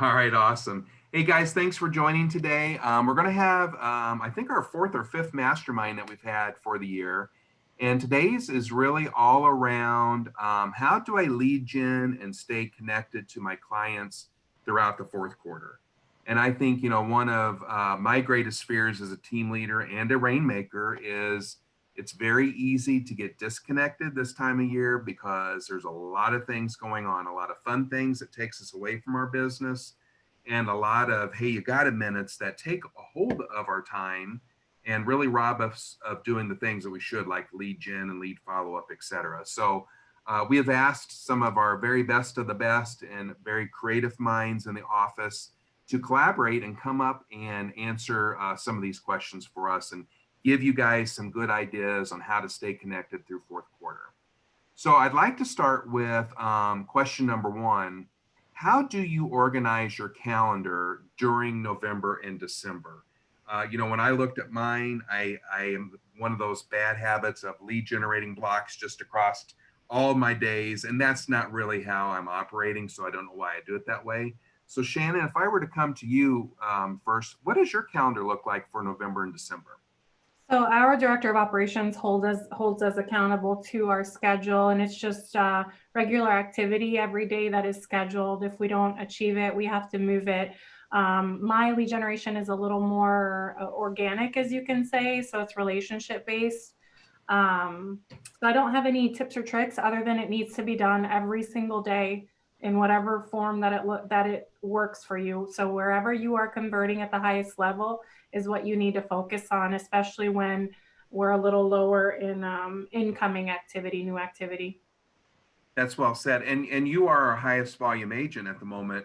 All right, awesome. Hey guys, thanks for joining today. We're going to have, I think, our fourth or fifth mastermind that we've had for the year. And today's is really all around how do I lead gen and stay connected to my clients throughout the fourth quarter. And I think, one of my greatest fears as a team leader and a rainmaker is it's very easy to get disconnected this time of year because there's a lot of things going on, a lot of fun things that takes us away from our business, and a lot of, hey, you got a minutes that take a hold of our time and really rob us of doing the things that we should, like lead gen and lead follow up, et cetera. So we have asked some of our very best of the best and very creative minds in the office to collaborate and come up and answer some of these questions for us and give you guys some good ideas on how to stay connected through fourth quarter. So I'd like to start with question number one. How do you organize your calendar during November and December? When I looked at mine, I am one of those bad habits of lead generating blocks just across all my days. And that's not really how I'm operating. So I don't know why I do it that way. So Shannon, if I were to come to you first, what does your calendar look like for November and December? So our director of operations holds us accountable to our schedule, and it's just regular activity every day that is scheduled. If we don't achieve it, we have to move it. My lead generation is a little more organic, as you can say, so it's relationship based. So I don't have any tips or tricks other than it needs to be done every single day in whatever form that it works for you. So wherever you are converting at the highest level is what you need to focus on, especially when we're a little lower in incoming activity, new activity. That's well said. And you are our highest volume agent at the moment.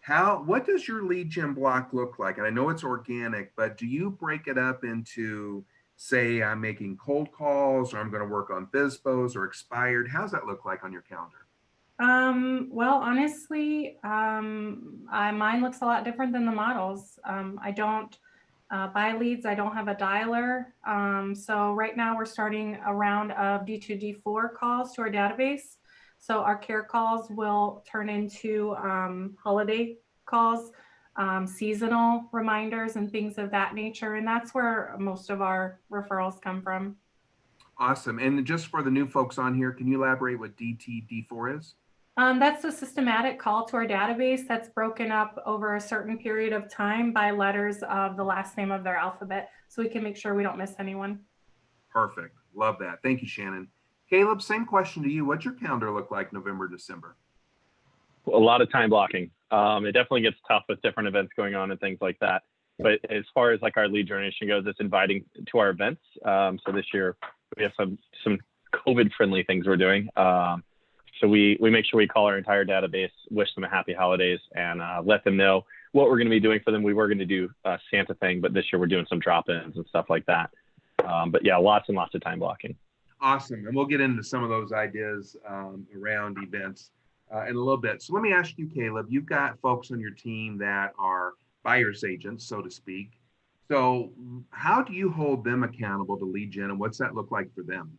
What does your lead gen block look like? And I know it's organic, but do you break it up into, say, I'm making cold calls, or I'm going to work on FISBOs or expired? How's that look like on your calendar? Well, honestly, mine looks a lot different than the models. I don't buy leads. I don't have a dialer. So right now we're starting a round of D2, D4 calls to our database. So our care calls will turn into holiday calls, seasonal reminders, and things of that nature. And that's where most of our referrals come from. Awesome. And just for the new folks on here, can you elaborate what DTD4 is? That's a systematic call to our database that's broken up over a certain period of time by letters of the last name of their alphabet, so we can make sure we don't miss anyone. Perfect. Love that. Thank you, Shannon. Caleb, same question to you. What's your calendar look like November, December? A lot of time blocking. It definitely gets tough with different events going on and things like that. But as far as like our lead generation goes, it's inviting to our events. So this year we have some COVID friendly things we're doing. So we make sure we call our entire database, wish them a happy holidays, and let them know what we're going to be doing for them. We were going to do a Santa thing, but this year we're doing some drop-ins and stuff like that. But yeah, lots and lots of time blocking. Awesome. And we'll get into some of those ideas around events in a little bit. So let me ask you, Caleb, you've got folks on your team that are buyer's agents, so to speak. So how do you hold them accountable to lead gen, and what's that look like for them?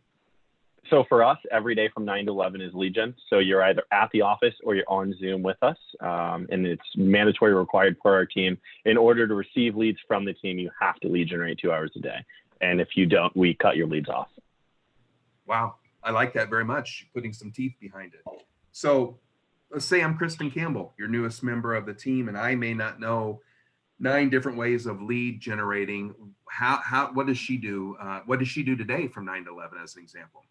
So for us, every day from 9 to 11 is lead gen. So you're either at the office or you're on Zoom with us. And it's mandatory required for our team. In order to receive leads from the team, you have to lead generate 2 hours a day. And if you don't, we cut your leads off. Wow. I like that very much, putting some teeth behind it. So let's say I'm Kristen Campbell, your newest member of the team, and I may not know 9 different ways of lead generating. What does she do? What does she do today from 9 to 11 as an example?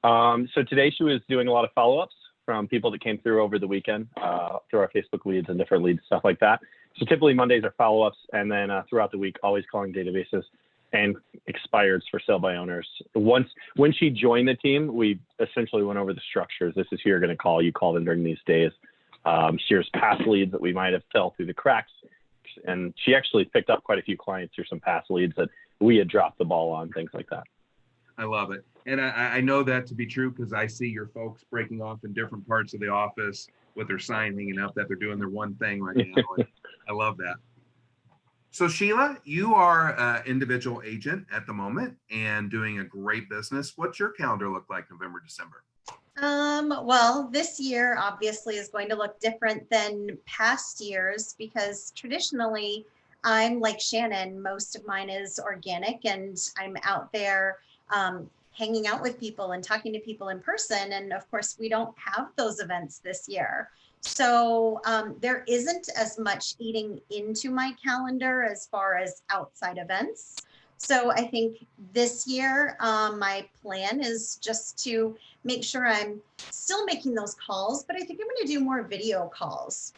So today she was doing a lot of follow-ups from people that came through over the weekend through our Facebook leads and different leads, stuff like that. So typically Mondays are follow-ups, and then throughout the week, always calling databases and expireds for sale by owners. When she joined the team, we essentially went over the structures. This is who you're going to call. You call them during these days. Here's past leads that we might have fell through the cracks. And she actually picked up quite a few clients through some past leads that we had dropped the ball on, things like that. I love it. And I know that to be true because I see your folks breaking off in different parts of the office with their sign hanging up that they're doing their one thing right now. I love that. So Sheila, you are an individual agent at the moment and doing a great business. What's your calendar look like November, December? Well, this year obviously is going to look different than past years because traditionally I'm like Shannon, most of mine is organic and I'm out there hanging out with people and talking to people in person. And of course, we don't have those events this year. So there isn't as much eating into my calendar as far as outside events. So I think this year, my plan is just to make sure I'm still making those calls, but I think I'm going to do more video calls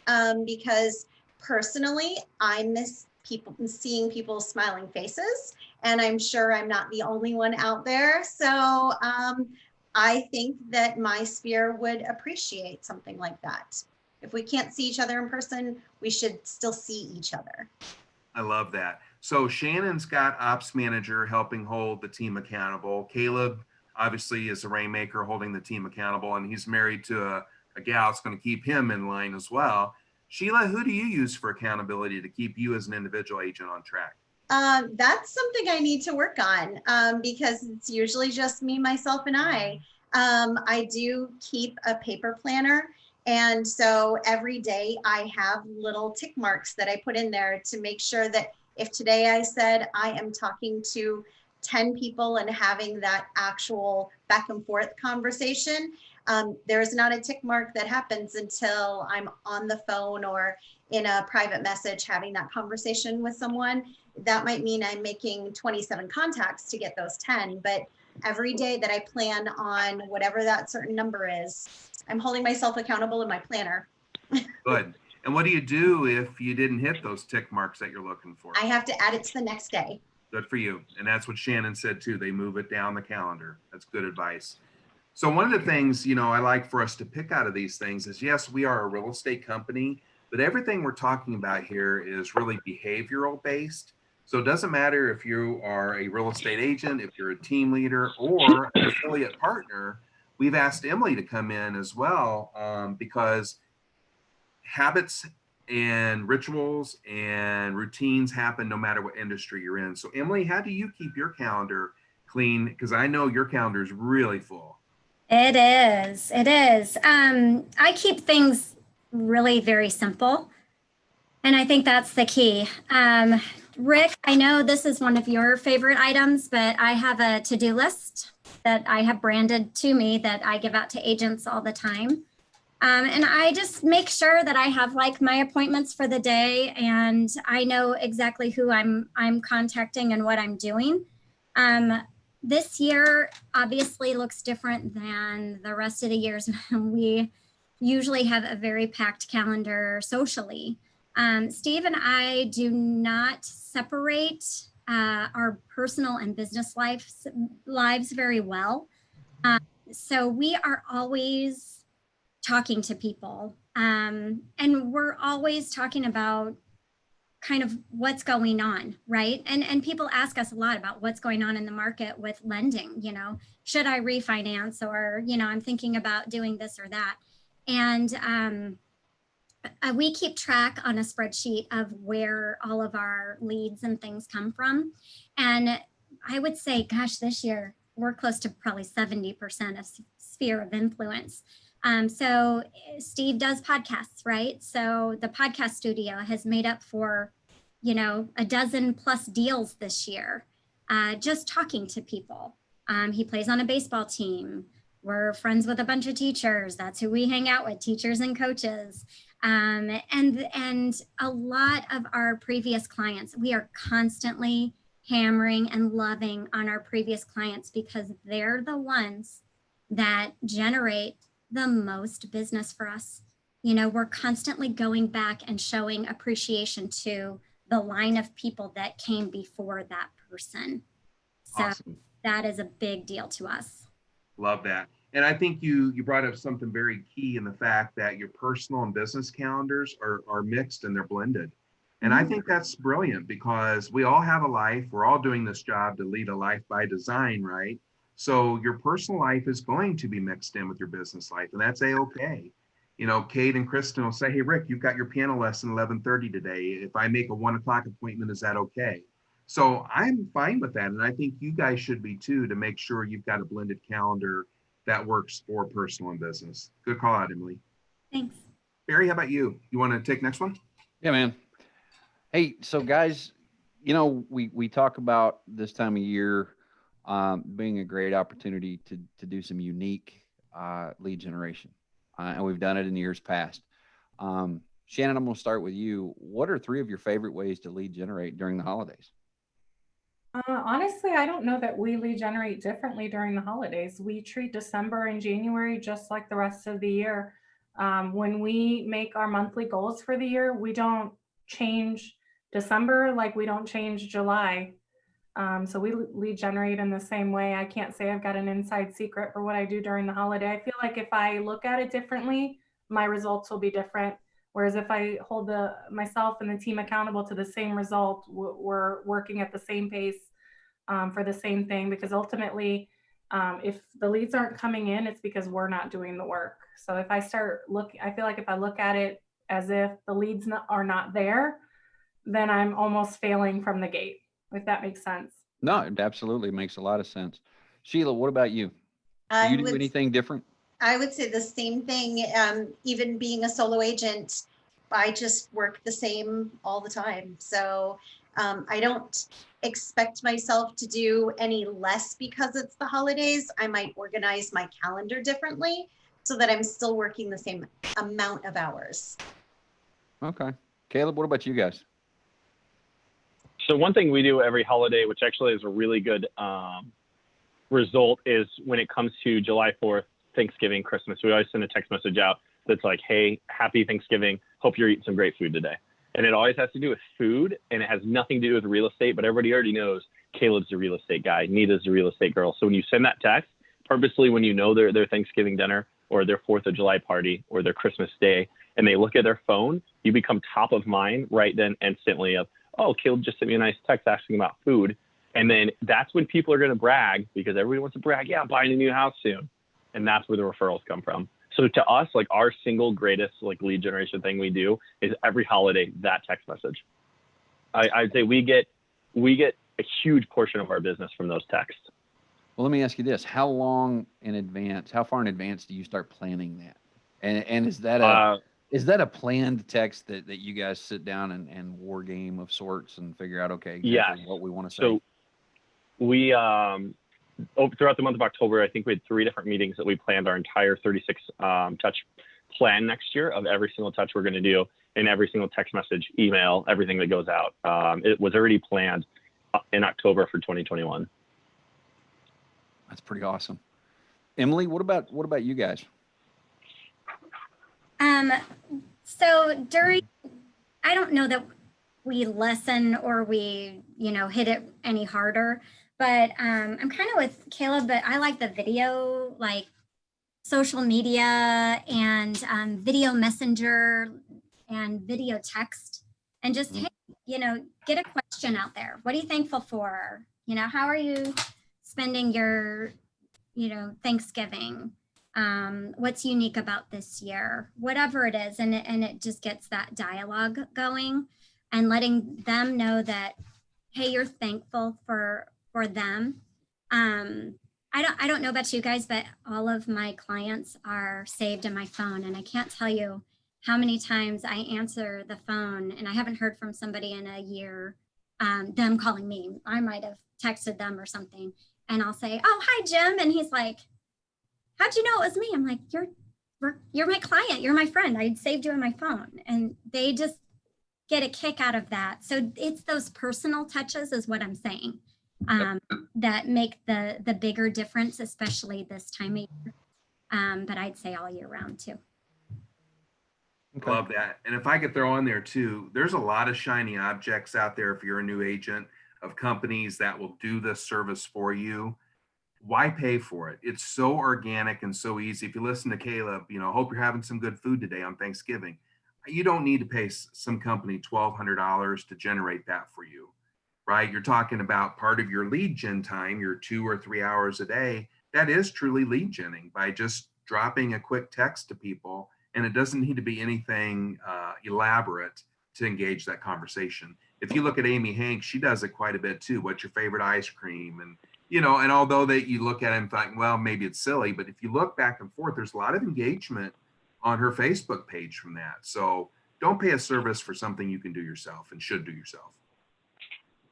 because personally, I miss people, seeing people's smiling faces, and I'm sure I'm not the only one out there. So I think that my sphere would appreciate something like that. If we can't see each other in person, we should still see each other. I love that. So Shannon's got ops manager helping hold the team accountable. Caleb obviously is a rainmaker holding the team accountable, and he's married to a gal that's going to keep him in line as well. Sheila, who do you use for accountability to keep you as an individual agent on track? That's something I need to work on because it's usually just me, myself, and I. I do keep a paper planner. And so every day I have little tick marks that I put in there to make sure that if today I said I am talking to 10 people and having that actual back and forth conversation, there is not a tick mark that happens until I'm on the phone or in a private message having that conversation with someone. That might mean I'm making 27 contacts to get those 10, but every day that I plan on whatever that certain number is, I'm holding myself accountable in my planner. Good. And what do you do if you didn't hit those tick marks that you're looking for? I have to add it to the next day. Good for you. And that's what Shannon said too. They move it down the calendar. That's good advice. So one of the things, I like for us to pick out of these things is, yes, we are a real estate company, but everything we're talking about here is really behavioral based. So it doesn't matter if you are a real estate agent, if you're a team leader or an affiliate partner. We've asked Emily to come in as well because habits and rituals and routines happen no matter what industry you're in. So Emily, how do you keep your calendar clean? Because I know your calendar is really full. It is. It is. I keep things really very simple. And I think that's the key. Rick, I know this is one of your favorite items, but I have a to-do list that I have branded to me that I give out to agents all the time. And I just make sure that I have like my appointments for the day and I know exactly who I'm contacting and what I'm doing. This year obviously looks different than the rest of the years. We usually have a very packed calendar socially. Steve and I do not separate our personal and business lives very well. So we are always talking to people and we're always talking about kind of what's going on, right? And people ask us a lot about what's going on in the market with lending, should I refinance or, I'm thinking about doing this or that. And we keep track on a spreadsheet of where all of our leads and things come from. And I would say, gosh, this year we're close to probably 70% of sphere of influence. So Steve does podcasts, right? So the podcast studio has made up for, a dozen plus deals this year, just talking to people. He plays on a baseball team. We're friends with a bunch of teachers. That's who we hang out with, teachers and coaches. And a lot of our previous clients, we are constantly hammering and loving on our previous clients because they're the ones that generate the most business for us. We're constantly going back and showing appreciation to the line of people that came before that person. So awesome. That is a big deal to us. Love that. And I think you brought up something very key in the fact that your personal and business calendars are mixed and they're blended. And I think that's brilliant because we all have a life. We're all doing this job to lead a life by design, right? So your personal life is going to be mixed in with your business life, and that's a-okay. Kate and Kristen will say, hey, Rick, you've got your piano lesson 11:30 today. If I make a 1 o'clock appointment, is that okay? So I'm fine with that. And I think you guys should be too, to make sure you've got a blended calendar that works for personal and business. Good call out, Emily. Thanks. Barry, how about you? You want to take next one? Yeah, man. Hey, so guys, you know, we talk about this time of year being a great opportunity to do some unique lead generation, and we've done it in years past. Shannon, I'm going to start with you. What are 3 of your favorite ways to lead generate during the holidays? Honestly, I don't know that we lead generate differently during the holidays. We treat December and January just like the rest of the year. When we make our monthly goals for the year, we don't change December like we don't change July. So we lead generate in the same way. I can't say I've got an inside secret for what I do during the holiday. I feel like if I look at it differently, my results will be different. Whereas if I hold myself and the team accountable to the same result, we're working at the same pace for the same thing. Because ultimately, if the leads aren't coming in, it's because we're not doing the work. So if I start looking, I feel like if I look at it as if the leads are not there, then I'm almost failing from the gate, if that makes sense. No, it absolutely makes a lot of sense. Sheila, what about you? Do I you do would anything different? I would say the same thing. Even being a solo agent, I just work the same all the time. So I don't expect myself to do any less because it's the holidays. I might organize my calendar differently so that I'm still working the same amount of hours. Okay. Caleb, what about you guys? So one thing we do every holiday, which actually is a really good result, is when it comes to July 4th, Thanksgiving, Christmas, we always send a text message out that's like, hey, happy Thanksgiving. Hope you're eating some great food today. And it always has to do with food, and it has nothing to do with real estate, but everybody already knows Caleb's the real estate guy, Nita's the real estate girl. So when you send that text, purposely when you know their Thanksgiving dinner or their 4th of July party or their Christmas day, and they look at their phone, you become top of mind right then instantly of, oh, Caleb just sent me a nice text asking about food. And then that's when people are going to brag, because everybody wants to brag. Yeah, I'm buying a new house soon. And that's where the referrals come from. So to us, like our single greatest like lead generation thing we do is every holiday, that text message. I'd say we get a huge portion of our business from those texts. Well, let me ask you this. How far in advance do you start planning that? And is that a planned text that you guys sit down and war game of sorts and figure out, okay, exactly what we want to say? So we, throughout the month of October, I think we had 3 different meetings that we planned our entire 36 touch plan next year of every single touch we're going to do, and every single text message, email, everything that goes out. It was already planned in October for 2021. That's pretty awesome. Emily, what about you guys? So I don't know that we lessen or we, hit it any harder, but I'm kind of with Caleb, but I like the video, like social media and video messenger and video text, and just, hey, get a question out there. What are you thankful for? How are you spending your, Thanksgiving? What's unique about this year, whatever it is, and it just gets that dialogue going and letting them know that, hey, you're thankful for them. I don't know about you guys, but all of my clients are saved in my phone, and I can't tell you how many times I answer the phone and I haven't heard from somebody in a year, them calling me. I might have texted them or something, and I'll say, oh, hi, Jim, and he's like, how'd you know it was me? I'm like, you're my client. You're my friend. I saved you in my phone. And they just get a kick out of that. So it's those personal touches is what I'm saying, that make the bigger difference, especially this time of year. But I'd say all year round too. Okay. Love that. And if I could throw in there too, there's a lot of shiny objects out there if you're a new agent of companies that will do this service for you. Why pay for it? It's so organic and so easy. If you listen to Caleb, hope you're having some good food today on Thanksgiving. You don't need to pay some company $1,200 to generate that for you, right? You're talking about part of your lead gen time, your 2 or 3 hours a day. That is truly lead genning by just dropping a quick text to people. And it doesn't need to be anything elaborate to engage that conversation. If you look at Amy Hanks, she does it quite a bit too. What's your favorite ice cream? And you know, and although that you look at it and think, well, maybe it's silly, but if you look back and forth, there's a lot of engagement on her Facebook page from that. So don't pay a service for something you can do yourself and should do yourself.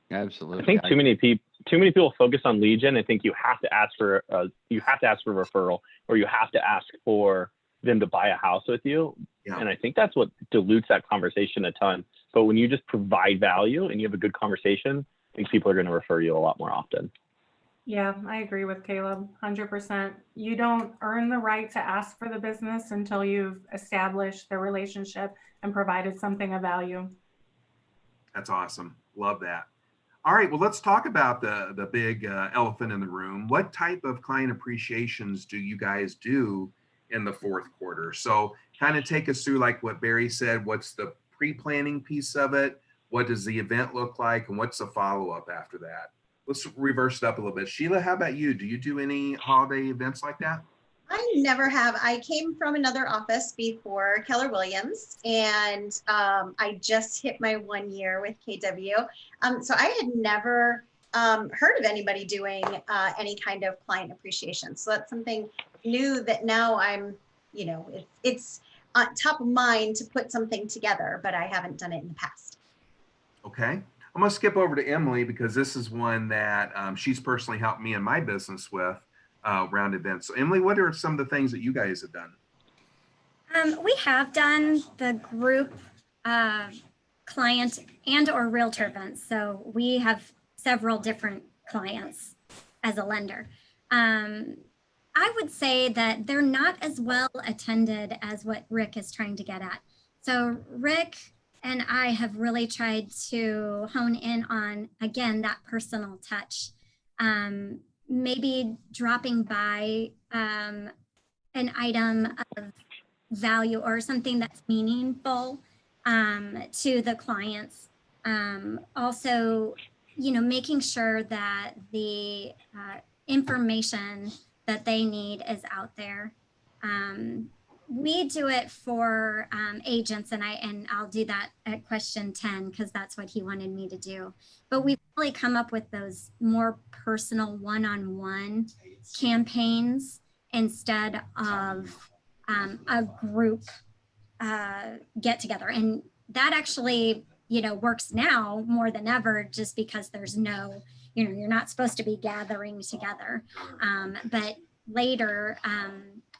Absolutely. I think too many people focus on lead gen. I think you have to ask for a referral, or you have to ask for them to buy a house with you. Yeah. And I think that's what dilutes that conversation a ton. But when you just provide value and you have a good conversation, I think people are going to refer you a lot more often. Yeah, I agree with Caleb, 100%. You don't earn the right to ask for the business until you've established the relationship and provided something of value. That's awesome. Love that. All right, well, let's talk about the big elephant in the room. What type of client appreciations do you guys do in the fourth quarter? So kind of take us through like what Barry said, what's the pre-planning piece of it? What does the event look like? And what's the follow-up after that? Let's reverse it up a little bit. Sheila, how about you? Do you do any holiday events like that? I never have. I came from another office before Keller Williams, and I just hit my 1 year with KW. So I had never heard of anybody doing any kind of client appreciation. So that's something new that now I'm, you know, it's on top of mind to put something together, but I haven't done it in the past. Okay. I'm going to skip over to Emily because this is one that she's personally helped me in my business with around events. So Emily, what are some of the things that you guys have done? We have done the group client and or realtor events. So we have several different clients as a lender. I would say that they're not as well attended as what Rick is trying to get at. So Rick and I have really tried to hone in on, again, that personal touch. Maybe dropping by an item of value or something that's meaningful to the clients. Also, you know, making sure that the information that they need is out there. We do it for agents, and I'll do that at question 10 because that's what he wanted me to do. But we've really come up with those more personal one-on-one campaigns instead of a group get together. And that actually, you know, works now more than ever, just because there's no, you know, you're not supposed to be gathering together. But later,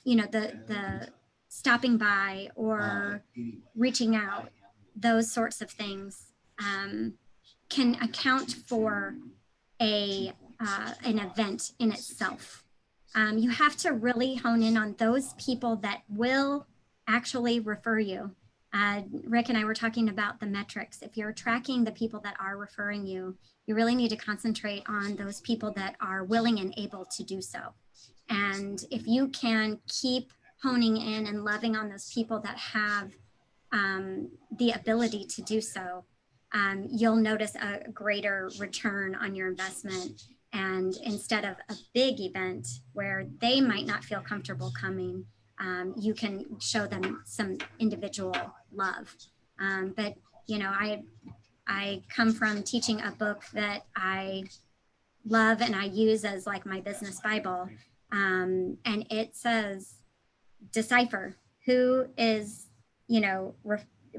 you know, the stopping by or reaching out, those sorts of things can account for an event in itself. You have to really hone in on those people that will actually refer you. Rick and I were talking about the metrics. If you're tracking the people that are referring you, you really need to concentrate on those people that are willing and able to do so. And if you can keep honing in and loving on those people that have the ability to do so, you'll notice a greater return on your investment. And instead of a big event where they might not feel comfortable coming, you can show them some individual love. But, you know, I come from teaching a book that I love and I use as like my business Bible. And it says, decipher who is, you know,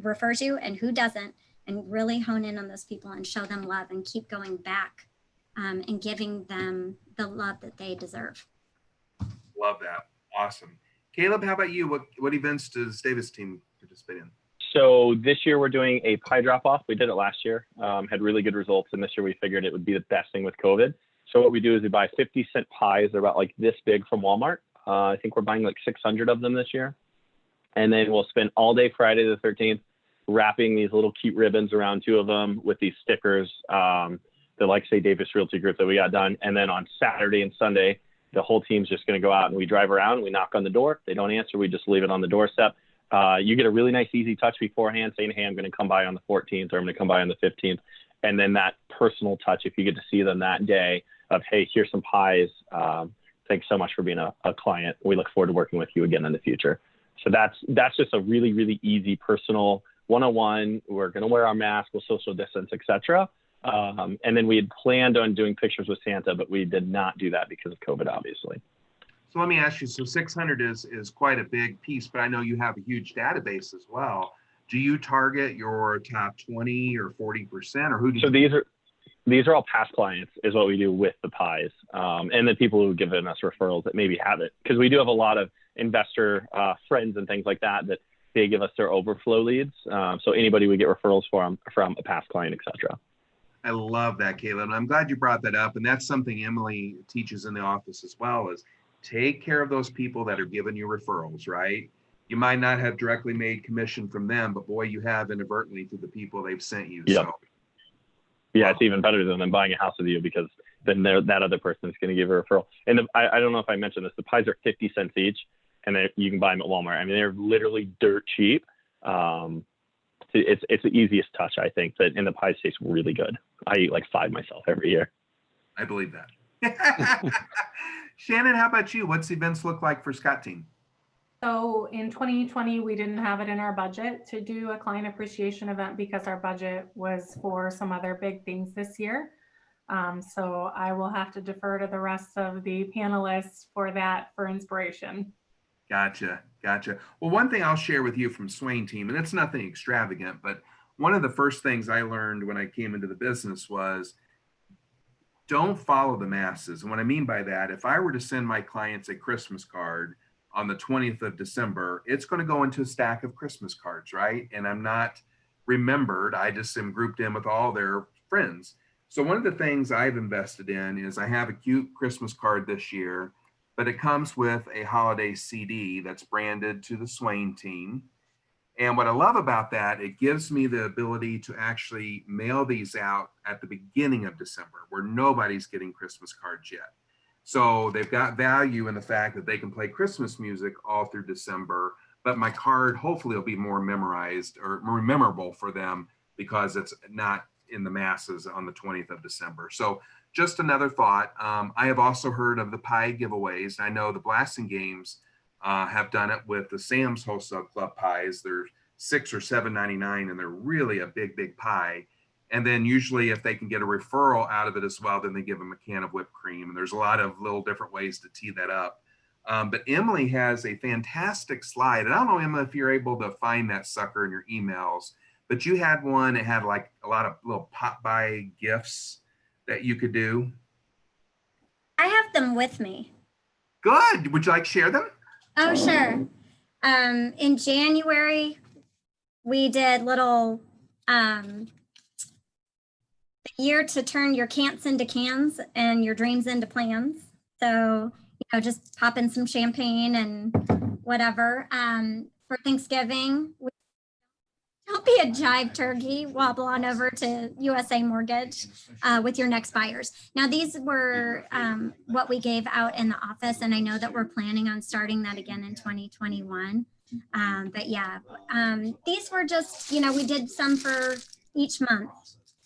refers you and who doesn't, and really hone in on those people and show them love and keep going back and giving them the love that they deserve. Love that. Awesome. Caleb, how about you? What events does Davis' team participate in? So this year we're doing a pie drop-off. We did it last year, had really good results. And this year we figured it would be the best thing with COVID. So what we do is we buy 50-cent pies. They're about like this big from Walmart. I think we're buying like 600 of them this year. And then we'll spend all day Friday the 13th wrapping these little cute ribbons around 2 of them with these stickers that like say Davis Realty Group that we got done. And then on Saturday and Sunday, the whole team's just going to go out and we drive around, we knock on the door. If they don't answer, we just leave it on the doorstep. You get a really nice, easy touch beforehand saying, hey, I'm going to come by on the 14th or I'm going to come by on the 15th. And then that personal touch, if you get to see them that day of, hey, here's some pies. Thanks so much for being a client. We look forward to working with you again in the future. So that's just a really, really easy personal one-on-one. We're going to wear our mask, we'll social distance, etc. And then we had planned on doing pictures with Santa, but we did not do that because of COVID, obviously. So let me ask you, so 600 is quite a big piece, but I know you have a huge database as well. Do you target your top 20 or 40%, or who do So you? these are all past clients is what we do with the pies. And the people who've given us referrals that maybe haven't, because we do have a lot of investor friends and things like that they give us their overflow leads. So anybody we get referrals from a past client, etc. I love that, Caleb. And I'm glad you brought that up. And that's something Emily teaches in the office as well, is take care of those people that are giving you referrals, right? You might not have directly made commission from them, but boy, you have inadvertently through the people they've sent you. Yep. So Yeah, it's even better than them buying a house with you, because then that other person is going to give a referral. And I don't know if I mentioned this, the pies are 50 cents each, and you can buy them at Walmart. I mean, they're literally dirt cheap. It's the easiest touch, I think, and the pies taste really good. I eat like 5 myself every year. I believe that. Shannon, how about you? What's events look like for Scott Team? So in 2020, we didn't have it in our budget to do a client appreciation event because our budget was for some other big things this year. So I will have to defer to the rest of the panelists for that for inspiration. Gotcha. Well, one thing I'll share with you from Swain Team, and it's nothing extravagant, but one of the first things I learned when I came into the business was don't follow the masses. And what I mean by that, if I were to send my clients a Christmas card on the 20th of December, it's going to go into a stack of Christmas cards, right? And I'm not remembered. I just am grouped in with all their friends. So one of the things I've invested in is I have a cute Christmas card this year, but it comes with a holiday CD that's branded to the Swain Team. And what I love about that, it gives me the ability to actually mail these out at the beginning of December where nobody's getting Christmas cards yet. So they've got value in the fact that they can play Christmas music all through December, but my card hopefully will be more memorized or more memorable for them because it's not in the masses on the 20th of December. So just another thought. I have also heard of the pie giveaways. I know the Blasting Games have done it with the Sam's Wholesale Club pies. They're $6 or $7.99, and they're really a big pie. And then usually if they can get a referral out of it as well, then they give them a can of whipped cream. And there's a lot of little different ways to tee that up. But Emily has a fantastic slide. And I don't know, Emma, if you're able to find that sucker in your emails, but you had one that had like a lot of little pop-by gifts that you could do. I have them with me. Good. Would you like to share them? Oh, sure. In January, we did little the year to turn your can'ts into cans and your dreams into plans. So, just pop in some champagne and whatever. For Thanksgiving, don't be a jive turkey, wobble on over to USA Mortgage with your next buyers. Now, these were what we gave out in the office, and I know that we're planning on starting that again in 2021. But yeah, these were just, we did some for each month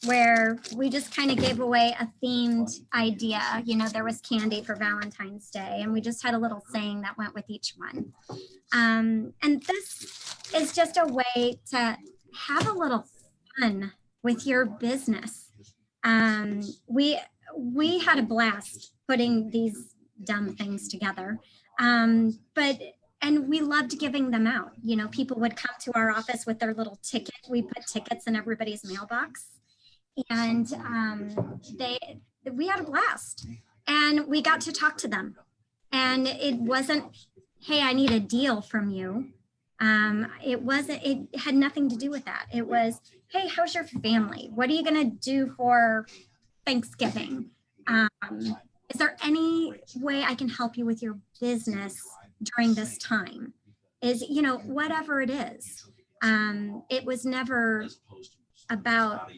where we just kind of gave away a themed idea. There was candy for Valentine's Day, and we just had a little saying that went with each one. And this is just a way to have a little fun with your business. We had a blast putting these dumb things together. And we loved giving them out. People would come to our office with their little ticket. We put tickets in everybody's mailbox, and we had a blast, and we got to talk to them. And it wasn't, hey, I need a deal from you. It had nothing to do with that. It was, hey, how's your family? What are you going to do for Thanksgiving? Is there any way I can help you with your business during this time? Whatever it is. It was never about,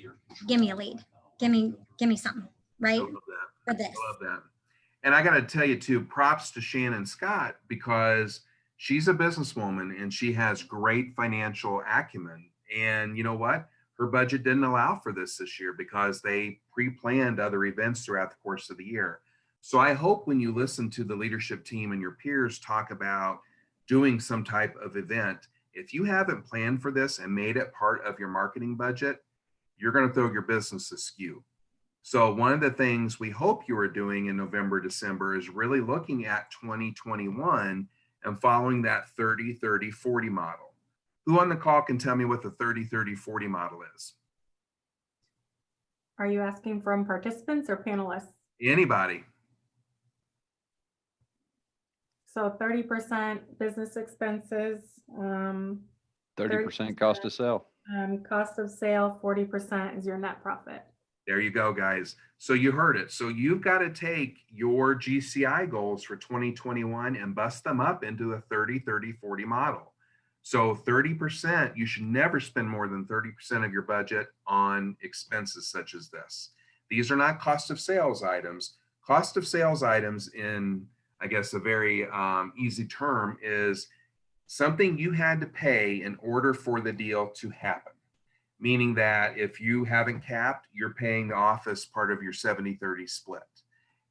give me a lead, give me something, right? I love that. For this. I love that. And I got to tell you too, props to Shannon Scott, because she's a businesswoman and she has great financial acumen. And you know what? Her budget didn't allow for this year because they pre-planned other events throughout the course of the year. So I hope when you listen to the leadership team and your peers talk about doing some type of event, if you haven't planned for this and made it part of your marketing budget, you're going to throw your business askew. So one of the things we hope you are doing in November, December is really looking at 2021 and following that 30-30-40 model. Who on the call can tell me what the 30-30-40 model is? Are you asking from participants or panelists? Anybody? So 30% business expenses, 30% cost to sell. cost of sale, 40% is your net profit. There you go, guys. So you heard it. So you've got to take your GCI goals for 2021 and bust them up into a 30-30-40 model. So 30%, you should never spend more than 30% of your budget on expenses such as this. These are not cost of sales items. Cost of sales items, in, I guess, a very easy term, is something you had to pay in order for the deal to happen. Meaning that if you haven't capped, you're paying the office part of your 70-30 split.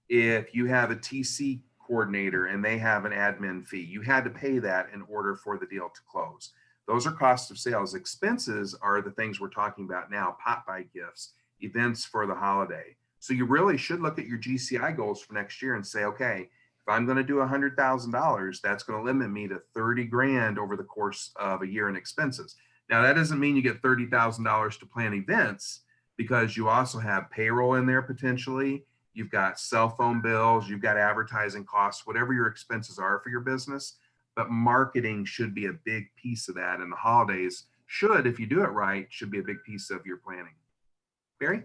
If you have a TC coordinator and they have an admin fee, you had to pay that in order for the deal to close. Those are cost of sales. Expenses are the things we're talking about now, pop by gifts, events for the holiday. So you really should look at your GCI goals for next year and say, okay, if I'm going to do $100,000, that's going to limit me to 30 grand over the course of a year in expenses. Now, that doesn't mean you get $30,000 to plan events, because you also have payroll in there potentially. You've got cell phone bills, you've got advertising costs, whatever your expenses are for your business. But marketing should be a big piece of that. And the holidays should, if you do it right, should be a big piece of your planning. Barry?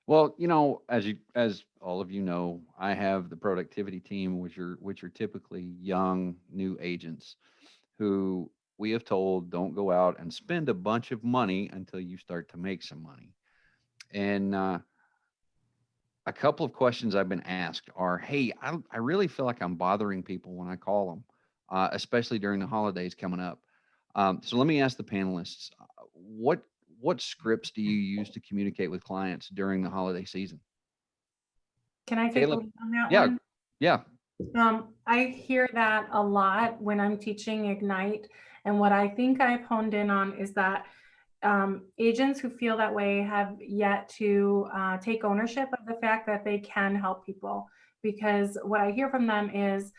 Well, you know, as all of you know, I have the productivity team, which are typically young new agents who we have told don't go out and spend a bunch of money until you start to make some money. And a couple of questions I've been asked are, hey, I really feel like I'm bothering people when I call them, especially during the holidays coming up. So let me ask the panelists, what scripts do you use to communicate with clients during the holiday season? Can I take a Caleb? lead on that Yeah, one? yeah. I hear that a lot when I'm teaching Ignite. And what I think I've honed in on is that agents who feel that way have yet to take ownership of the fact that they can help people. Because what I hear from them is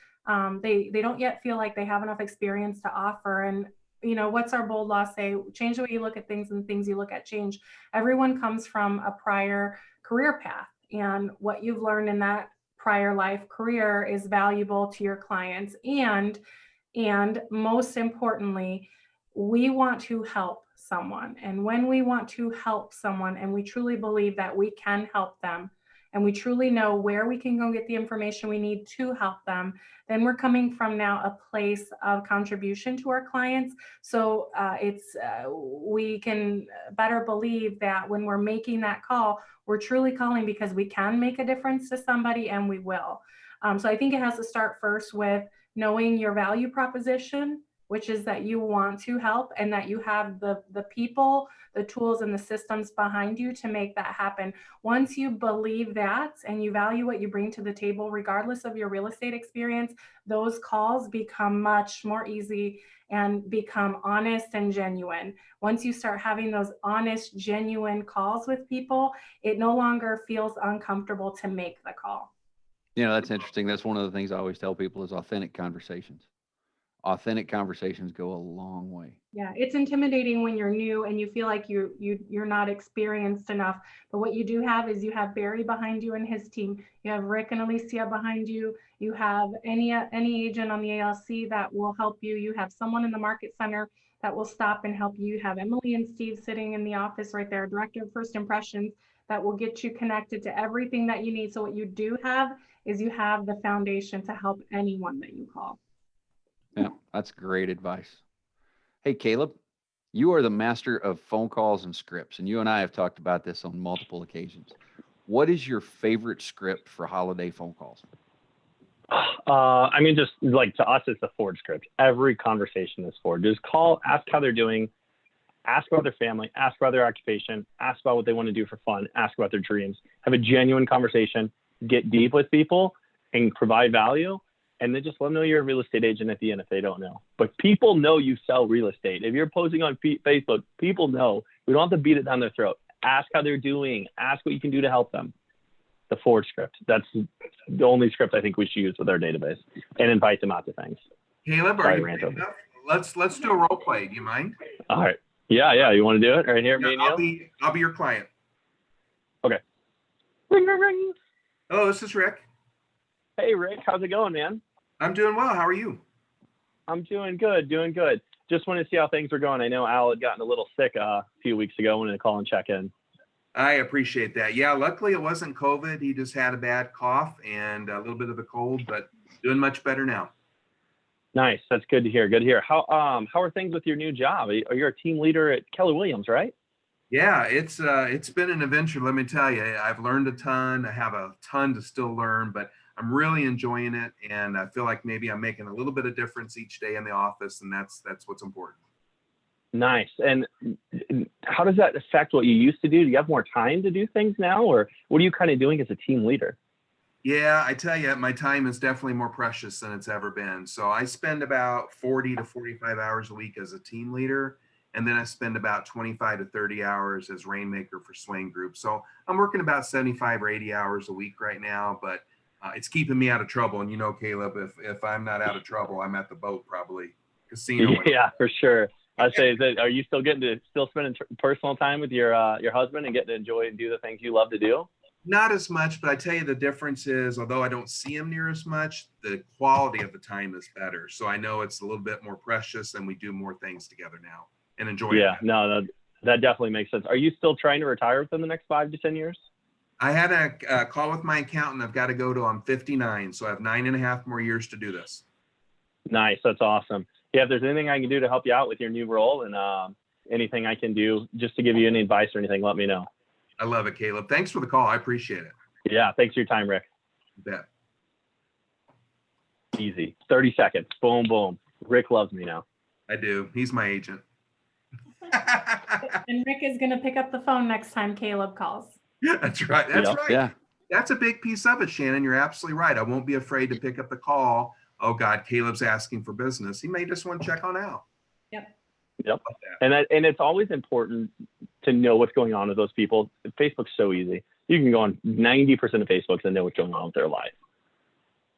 they don't yet feel like they have enough experience to offer. And you know, what's our bold law say? Change the way you look at things and things you look at change. Everyone comes from a prior career path, and what you've learned in that prior life career is valuable to your clients. And most importantly, we want to help someone. And when we want to help someone and we truly believe that we can help them, and we truly know where we can go get the information we need to help them, then we're coming from now a place of contribution to our clients. So we can better believe that when we're making that call, we're truly calling because we can make a difference to somebody, and we will. So I think it has to start first with knowing your value proposition, which is that you want to help and that you have the people, the tools, and the systems behind you to make that happen. Once you believe that and you value what you bring to the table, regardless of your real estate experience, those calls become much more easy and become honest and genuine. Once you start having those honest, genuine calls with people, it no longer feels uncomfortable to make the call. You know, that's interesting. That's one of the things I always tell people is authentic conversations. Authentic conversations go a long way. Yeah, it's intimidating when you're new and you feel like you're not experienced enough. But what you do have is you have Barry behind you and his team. You have Rick and Alicia behind you. You have any agent on the ALC that will help you. You have someone in the market center that will stop and help you. You have Emily and Steve sitting in the office right there, Director of First Impressions, that will get you connected to everything that you need. So what you do have is you have the foundation to help anyone that you call. Yeah, that's great advice. Hey, Caleb, you are the master of phone calls and scripts, and you and I have talked about this on multiple occasions. What is your favorite script for holiday phone calls? I mean, just like to us, it's a Ford script. Every conversation is Ford. Just call, ask how they're doing, ask about their family, ask about their occupation, ask about what they want to do for fun, ask about their dreams, have a genuine conversation, get deep with people and provide value. And then just let them know you're a real estate agent at the end if they don't know. But people know you sell real estate. If you're posting on Facebook, people know We don't have to beat it down their throat. Ask how they're doing. Ask what you can do to help them. The forward script. That's the only script I think we should use with our database, and invite them out to things. Caleb, Sorry, are you rant ready over. enough? Let's do a role play. Do you mind? All right. Yeah. You want to do it right here, Yeah, me and you? I'll be your client. Okay. Ring, ring, ring. Hello, this is Rick. Hey, Rick. How's it going, man? I'm doing well. How are you? I'm doing good. Just wanted to see how things were going. I know Al had gotten a little sick a few weeks ago. Wanted to call and check in. I appreciate that. Yeah, luckily it wasn't COVID. He just had a bad cough and a little bit of a cold, but doing much better now. Nice. That's good to hear. How are things with your new job? You're a team leader at Keller Williams, right? Yeah, it's been an adventure. Let me tell you, I've learned a ton. I have a ton to still learn, but I'm really enjoying it, and I feel like maybe I'm making a little bit of difference each day in the office, and that's what's important. Nice. And how does that affect what you used to do? Do you have more time to do things now, or what are you kind of doing as a team leader? Yeah, I tell you, my time is definitely more precious than it's ever been. So I spend about 40 to 45 hours a week as a team leader, and then I spend about 25 to 30 hours as rainmaker for Swain Group. So I'm working about 75 or 80 hours a week right now, but it's keeping me out of trouble. And you know, Caleb, if I'm not out of trouble, I'm at the boat probably casino. Yeah, for sure. I say, are you still spending personal time with your husband and getting to enjoy and do the things you love to do? Not as much, but I tell you the difference is, although I don't see him near as much, the quality of the time is better. So I know it's a little bit more precious and we do more things together now and enjoy it. Yeah, no, that definitely makes sense. Are you still trying to retire within the next 5 to 10 years? I had a call with my accountant. I've got to go to, I'm 59. So I have 9.5 more years to do this. Nice. That's awesome. Yeah, if there's anything I can do to help you out with your new role and anything I can do just to give you any advice or anything, let me know. I love it, Caleb. Thanks for the call. I appreciate it. Yeah, thanks for your time, Rick. You bet. Easy. 30 seconds. Boom, boom. Rick loves me now. I do. He's my agent. And Rick is going to pick up the phone next time Caleb calls. That's right. That's Yep. right. Yeah. That's a big piece of it, Shannon. You're absolutely right. I won't be afraid to pick up the call. Oh God, Caleb's asking for business. He may just want to check on Al. Yep. And it's always important to know what's going on with those people. Facebook's so easy. You can go on 90% of Facebooks and know what's going on with their life.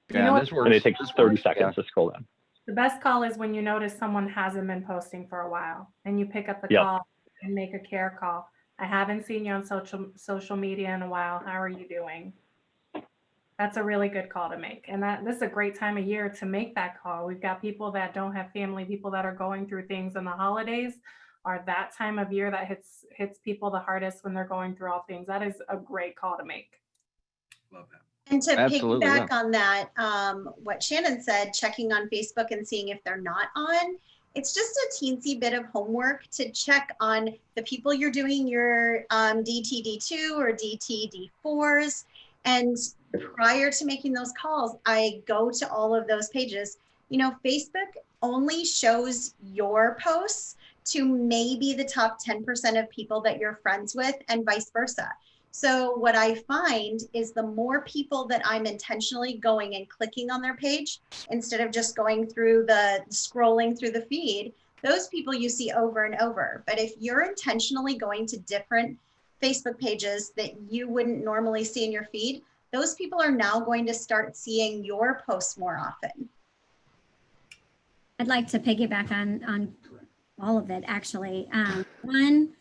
You know Yeah, what? this works. And it takes this 30 works, seconds yeah. to scroll down. The best call is when you notice someone hasn't been posting for a while and you pick up the Yep. call and make a care call. I haven't seen you on social media in a while. How are you doing? That's a really good call to make. And this is a great time of year to make that call. We've got people that don't have family, people that are going through things, and the holidays are that time of year that hits people the hardest when they're going through all things. That is a great call to make. Love that. And to Absolutely, piggyback on that, what Shannon said, checking on Facebook and seeing if they're not on, it's just a teensy bit of homework to check on the people you're doing your DTD2 or DTD4s. And prior to making those calls, I go to all of those pages. You know, Facebook only shows your posts to maybe the top 10% of people that you're friends with and vice versa. So what I find is the more people that I'm intentionally going and clicking on their page, instead of just going through scrolling through the feed, those people you see over and over. But if you're intentionally going to different Facebook pages that you wouldn't normally see in your feed, those people are now going to start seeing your posts more often. I'd like to piggyback on all of it, actually. One,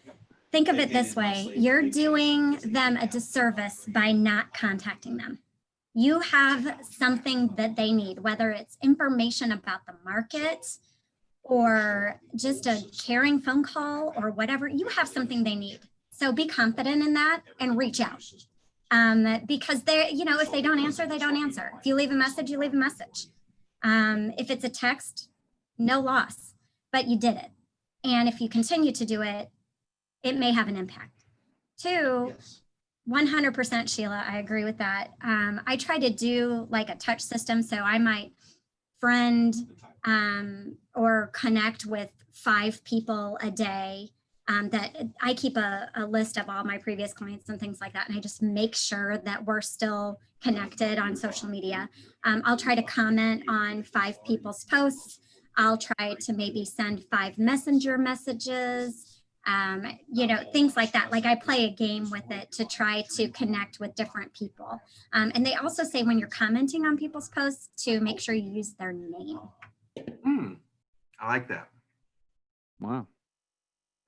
think of it this way. You're doing them a disservice by not contacting them. You have something that they need, whether it's information about the market or just a caring phone call or whatever. You have something they need. So be confident in that and reach out. Because they're, if they don't answer, they don't answer. If you leave a message, you leave a message. If it's a text, no loss, but you did it. And if you continue to do it, it may have an impact. Two, 100% Sheila, I agree with that. I try to do like a touch system. So I might friend or connect with 5 people a day. That I keep a list of all my previous clients and things like that. And I just make sure that we're still connected on social media. I'll try to comment on 5 people's posts. I'll try to maybe send 5 messenger messages. things like that. Like I play a game with it to try to connect with different people. And they also say when you're commenting on people's posts to make sure you use their name. I like that. Wow.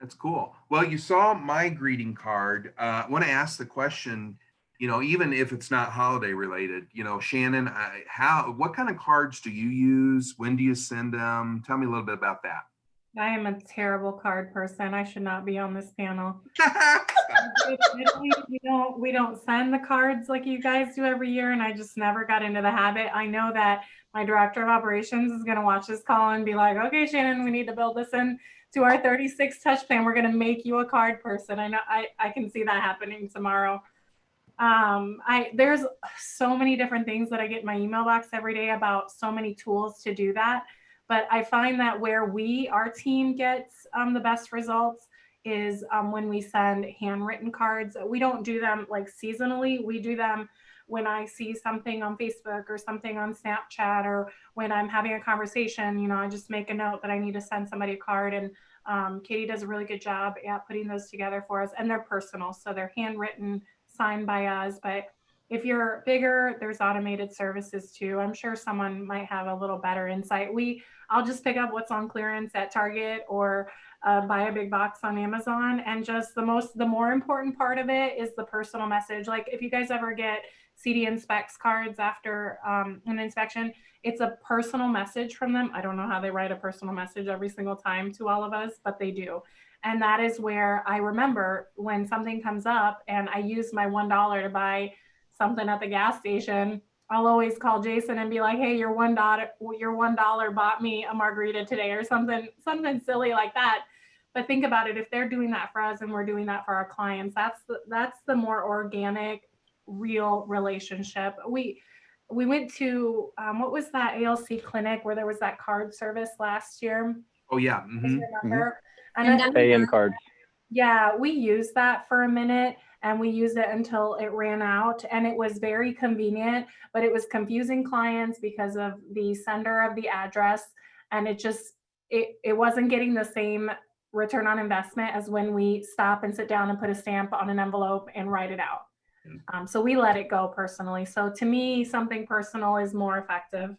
That's cool. Well, you saw my greeting card. I want to ask the question, even if it's not holiday related, Shannon, what kind of cards do you use? When do you send them? Tell me a little bit about that. I am a terrible card person. I should not be on this panel. We don't send the cards like you guys do every year, and I just never got into the habit. I know that my director of operations is going to watch this call and be like, okay, Shannon, we need to build this in to our 36 touch plan. We're going to make you a card person. I know I can see that happening tomorrow. There's so many different things that I get in my email box every day about so many tools to do that. But I find that where our team gets the best results is when we send handwritten cards. We don't do them like seasonally. We do them when I see something on Facebook or something on Snapchat, or when I'm having a conversation, I just make a note that I need to send somebody a card. And Katie does a really good job at putting those together for us. And they're personal. So they're handwritten, signed by us. But if you're bigger, there's automated services too. I'm sure someone might have a little better insight. I'll just pick up what's on clearance at Target or buy a big box on Amazon. And just the more important part of it is the personal message. Like if you guys ever get CD Inspects cards after an inspection, it's a personal message from them. I don't know how they write a personal message every single time to all of us, but they do. And that is where I remember when something comes up and I use my $1 to buy something at the gas station, I'll always call Jason and be like, hey, your $1 bought me a margarita today, or something silly like that. But think about it, if they're doing that for us and we're doing that for our clients, that's the more organic, real relationship. We went to what was that ALC clinic where there was that card service last year? Oh yeah. Remember? And pay-in cards. Yeah, we used that for a minute and we used it until it ran out, and it was very convenient, but it was confusing clients because of the sender of the address, and it wasn't getting the same return on investment as when we stop and sit down and put a stamp on an envelope and write it out. So we let it go personally. So to me, something personal is more effective.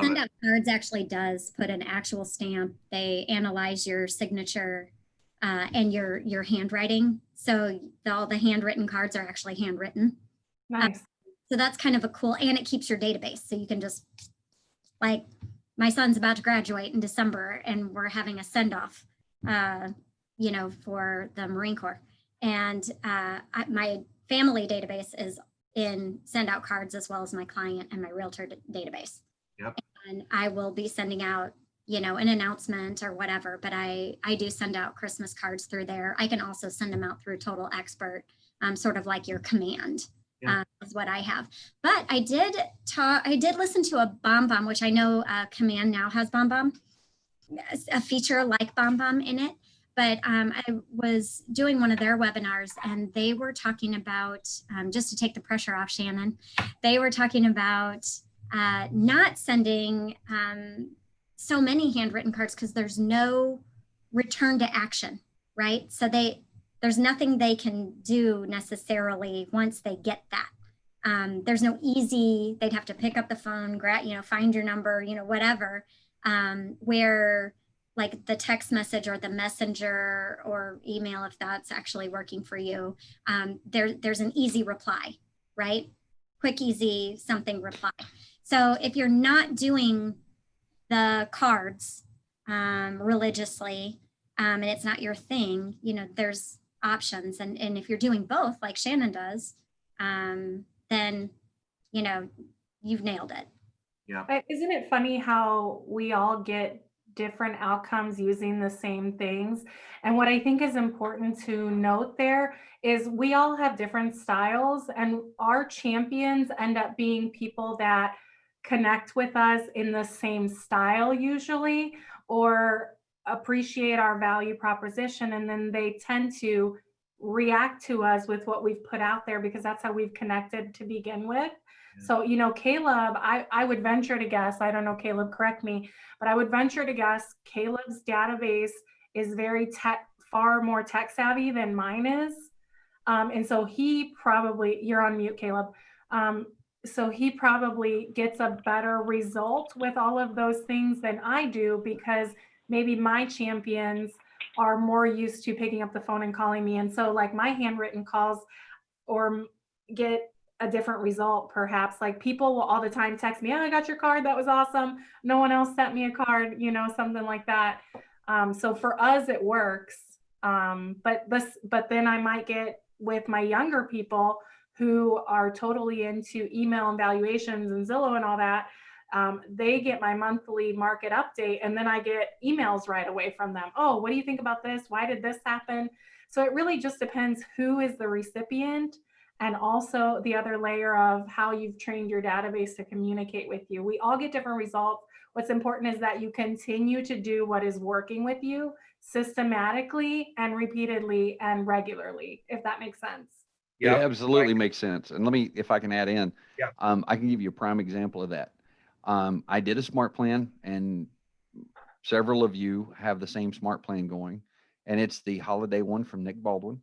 Send Out Cards actually does put an actual stamp. They analyze your signature and your handwriting. So all the handwritten cards are actually handwritten. Nice. So that's kind of a cool, and it keeps your database. So you can just, like, my son's about to graduate in December and we're having a send off, for the Marine Corps. And my family database is in Send Out Cards, as well as my client and my realtor database. Yep. And I will be sending out, an announcement or whatever, but I do send out Christmas cards through there. I can also send them out through Total Expert, sort of like your command. Yeah. Is what I have. But I did listen to a BombBomb, which I know Command now has BombBomb, a feature like BombBomb in it. But I was doing one of their webinars and they were talking about, just to take the pressure off Shannon, they were talking about not sending so many handwritten cards because there's no return to action, right? So there's nothing they can do necessarily once they get that. There's no easy, they'd have to pick up the phone, find your number, whatever, where like the text message or the messenger or email, if that's actually working for you, there's an easy reply, right? Quick, easy, something reply. So if you're not doing the cards religiously, and it's not your thing, there's options. And if you're doing both, like Shannon does, then, you've nailed it. Yeah. Isn't it funny how we all get different outcomes using the same things? And what I think is important to note there is we all have different styles, and our champions end up being people that connect with us in the same style usually, or appreciate our value proposition, and then they tend to react to us with what we've put out there because that's how we've connected to begin with. So, Caleb, I would venture to guess, I don't know, Caleb, correct me, but I would venture to guess Caleb's database is very tech far more tech savvy than mine is. And so he probably, you're on mute, Caleb. So he probably gets a better result with all of those things than I do, because maybe my champions are more used to picking up the phone and calling me. And so like my handwritten calls or get a different result, perhaps. Like people will all the time text me, oh, I got your card, that was awesome, no one else sent me a card, you know, something like that. So for us it works. But then I might get with my younger people who are totally into email and valuations and Zillow and all that. They get my monthly market update, and then I get emails right away from them. Oh, what do you think about this? Why did this happen? So it really just depends who is the recipient, and also the other layer of how you've trained your database to communicate with you. We all get different results. What's important is that you continue to do what is working with you systematically and repeatedly and regularly, if that makes sense. It absolutely makes sense. And let me, if I can add in, Yeah. I can give you a prime example of that. I did a smart plan, and several of you have the same smart plan going, and it's the holiday one from Nick Baldwin.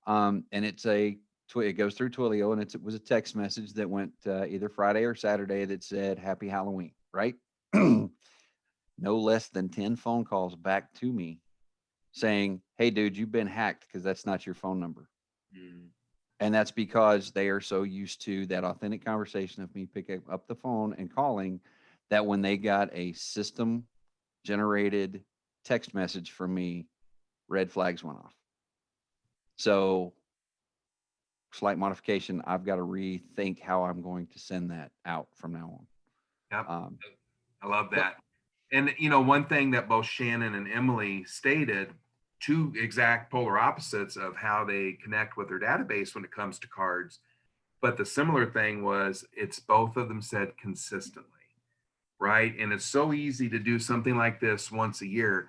And it goes through Twilio, and it was a text message that went either Friday or Saturday that said Happy Halloween, right? No less than 10 phone calls back to me saying, hey dude, you've been hacked, because that's not your phone number. And that's because they are so used to that authentic conversation of me picking up the phone and calling, that when they got a system generated text message from me, red flags went off. So slight modification, I've got to rethink how I'm going to send that out from now on. Yep. I love that. And, you know, one thing that both Shannon and Emily stated, two exact polar opposites of how they connect with their database when it comes to cards. But the similar thing was, it's both of them said consistently, right? And it's so easy to do something like this once a year.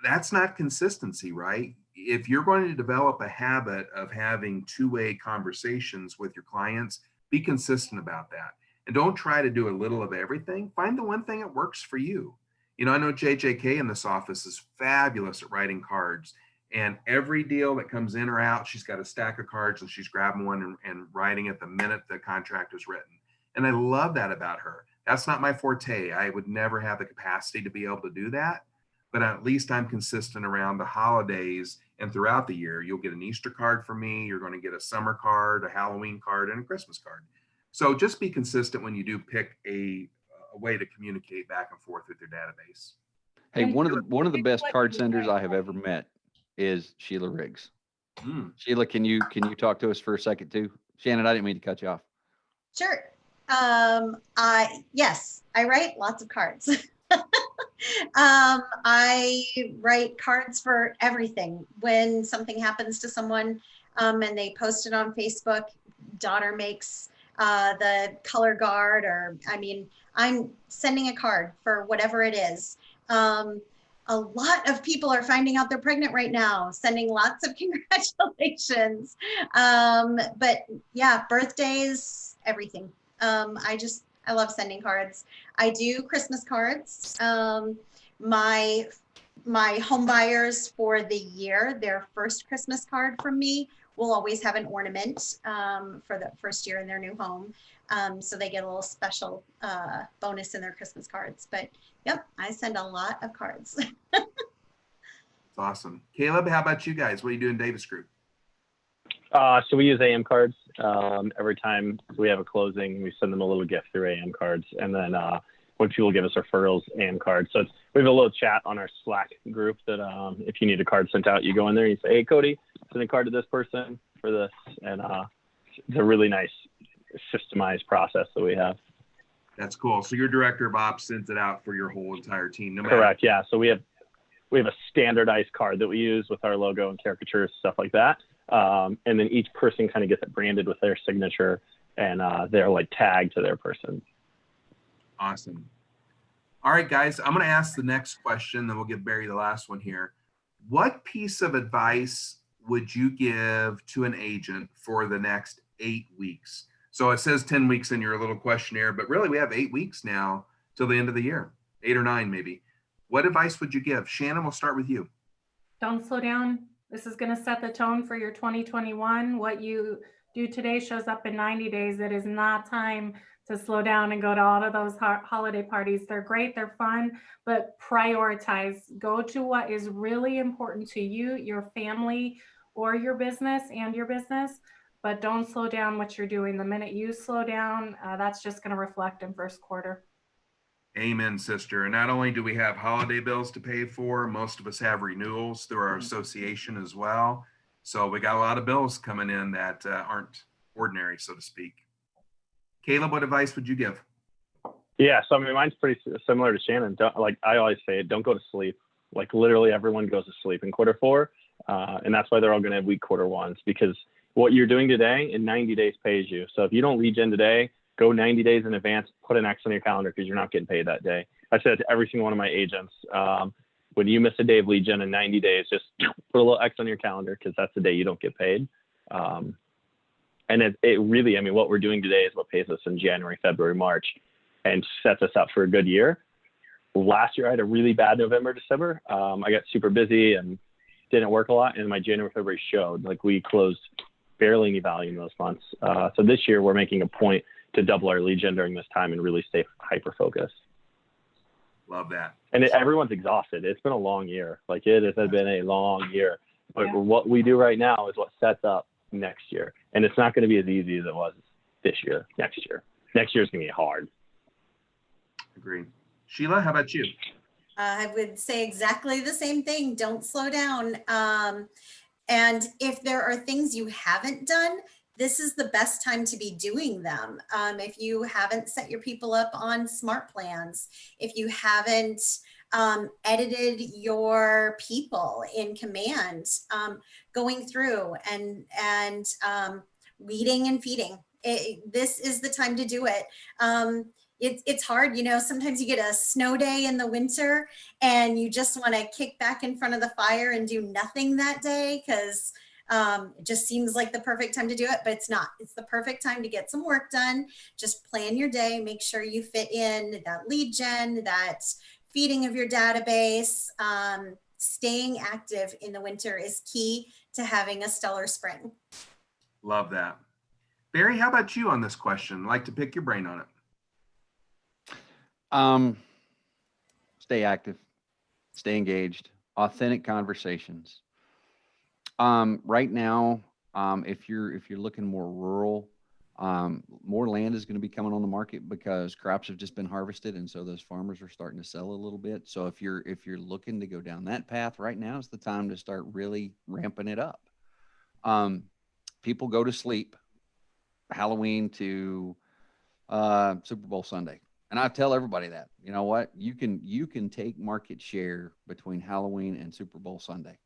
That's not consistency, right? If you're going to develop a habit of having two-way conversations with your clients, be consistent about that. And don't try to do a little of everything. Find the one thing that works for you. You know, I know JJK in this office is fabulous at writing cards. And every deal that comes in or out, she's got a stack of cards and she's grabbing one and writing it the minute the contract is written. And I love that about her. That's not my forte. I would never have the capacity to be able to do that. But at least I'm consistent around the holidays and throughout the year. You'll get an Easter card from me. You're going to get a summer card, a Halloween card, and a Christmas card. So just be consistent when you do pick a way to communicate back and forth with your database. Hey, one of the best card senders I have ever met is Sheila Riggs. Sheila, can you talk to us for a second too? Shannon, I didn't mean to cut you off. Sure. Yes, I write lots of cards. I write cards for everything. When something happens to someone and they post it on Facebook, daughter makes the color guard, or I mean, I'm sending a card for whatever it is. A lot of people are finding out they're pregnant right now, sending lots of congratulations. But yeah, birthdays, everything. I love sending cards. I do Christmas cards. My home buyers for the year, their first Christmas card from me will always have an ornament for the first year in their new home. So they get a little special bonus in their Christmas cards. But yep, I send a lot of cards. That's awesome. Caleb, how about you guys? What do you do in Davis Group? So we use AM cards. Every time we have a closing, we send them a little gift through AM cards. And then when people give us referrals, AM cards. So we have a little chat on our Slack group that if you need a card sent out, you go in there and you say, hey, Cody, send a card to this person for this. And it's a really nice systemized process that we have. That's cool. So your director of ops sends it out for your whole entire team. Correct. Yeah. So we have a standardized card that we use with our logo and caricatures, stuff like that. And then each person kind of gets it branded with their signature, and they're like tagged to their person. Awesome. All right, guys, I'm going to ask the next question, then we'll give Barry the last one here. What piece of advice would you give to an agent for the next 8 weeks? So it says 10 weeks in your little questionnaire, but really we have 8 weeks now till the end of the year, 8 or 9 maybe. What advice would you give? Shannon, we'll start with you. Don't slow down. This is going to set the tone for your 2021. What you do today shows up in 90 days. It is not time to slow down and go to all of those holiday parties. They're great, they're fun, but prioritize. Go to what is really important to you, your family, or your business and your business. But don't slow down what you're doing. The minute you slow down, that's just going to reflect in first quarter. Amen, sister. And not only do we have holiday bills to pay for, most of us have renewals through our association as well. So we got a lot of bills coming in that aren't ordinary, so to speak. Caleb, what advice would you give? Yeah, so I mean, mine's pretty similar to Shannon. Like I always say, don't go to sleep. Like literally everyone goes to sleep in quarter four. And that's why they're all going to have weak quarter ones, because what you're doing today in 90 days pays you. So if you don't lead gen today, go 90 days in advance, put an X on your calendar because you're not getting paid that day. I said to every single one of my agents, when you miss a day of lead gen in 90 days, just put a little X on your calendar because that's the day you don't get paid. And it really, I mean, what we're doing today is what pays us in January, February, March, and sets us up for a good year. Last year, I had a really bad November, December. I got super busy and didn't work a lot. And my January, February showed, like we closed barely any volume those months. So this year, we're making a point to double our lead gen during this time and really stay hyper focused. Love that. And everyone's exhausted. It's been a long year. Like it has been a long year. But what we do right now is what sets up next year. And it's not going to be as easy as it was this year, next year. Next year is going to be hard. Agreed. Sheila, how about you? I would say exactly the same thing. Don't slow down. And if there are things you haven't done, this is the best time to be doing them. If you haven't set your people up on smart plans, if you haven't edited your people in Command, going through and weeding and feeding, this is the time to do it. It's hard, you know, sometimes you get a snow day in the winter and you just want to kick back in front of the fire and do nothing that day because it just seems like the perfect time to do it, but it's not. It's the perfect time to get some work done. Just plan your day, make sure you fit in that lead gen, that feeding of your database. Staying active in the winter is key to having a stellar spring. Love that. Barry, how about you on this question? I'd like to pick your brain on it. Stay active, stay engaged, authentic conversations. Right now, if you're looking more rural, more land is going to be coming on the market because crops have just been harvested, and so those farmers are starting to sell a little bit. So if you're looking to go down that path, right now is the time to start really ramping it up. People go to sleep Halloween to Super Bowl Sunday. And I tell everybody that, you know what, you can take market share between Halloween and Super Bowl Sunday.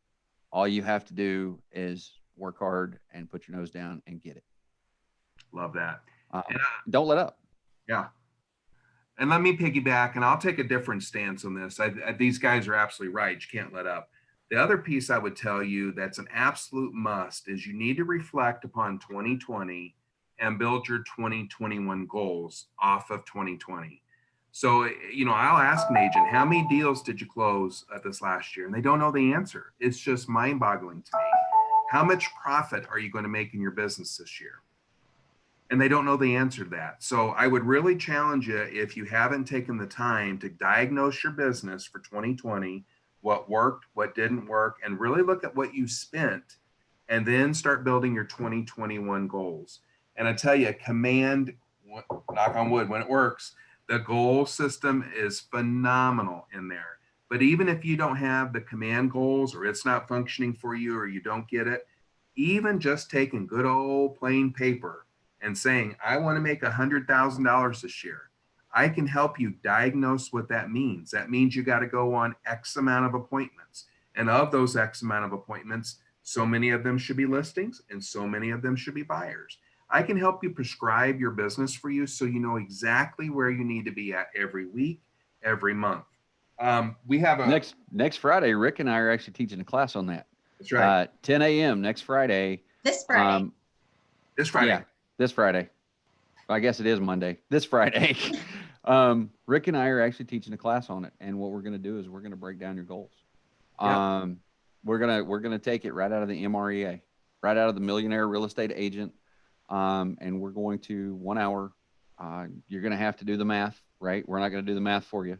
All you have to do is work hard and put your nose down and get it. Love that. Don't let up. Yeah. And let me piggyback, and I'll take a different stance on this. These guys are absolutely right. You can't let up. The other piece I would tell you that's an absolute must is you need to reflect upon 2020 and build your 2021 goals off of 2020. So, you know, I'll ask an agent, how many deals did you close this last year? And they don't know the answer. It's just mind-boggling to me. How much profit are you going to make in your business this year? And they don't know the answer to that. So I would really challenge you, if you haven't taken the time to diagnose your business for 2020, what worked, what didn't work, and really look at what you spent, and then start building your 2021 goals. And I tell you, Command, knock on wood, when it works, the goal system is phenomenal in there. But even if you don't have the Command goals, or it's not functioning for you, or you don't get it, even just taking good old plain paper and saying, I want to make $100,000 this year, I can help you diagnose what that means. That means you got to go on X amount of appointments. And of those X amount of appointments, so many of them should be listings and so many of them should be buyers. I can help you prescribe your business for you so you know exactly where you need to be at every week, every month. We have a next Friday. Rick and I are actually teaching a class on that. That's right. 10 a.m. next Friday. This Friday. This Friday. Yeah, this Friday. I guess it is Monday. This Friday. Rick and I are actually teaching a class on it, and what we're going to do is we're going to break down your goals. Yep. We're gonna take it right out of the MREA, right out of the Millionaire Real Estate Agent, and we're going to 1 hour. You're gonna have to do the math, right? We're not gonna do the math for you,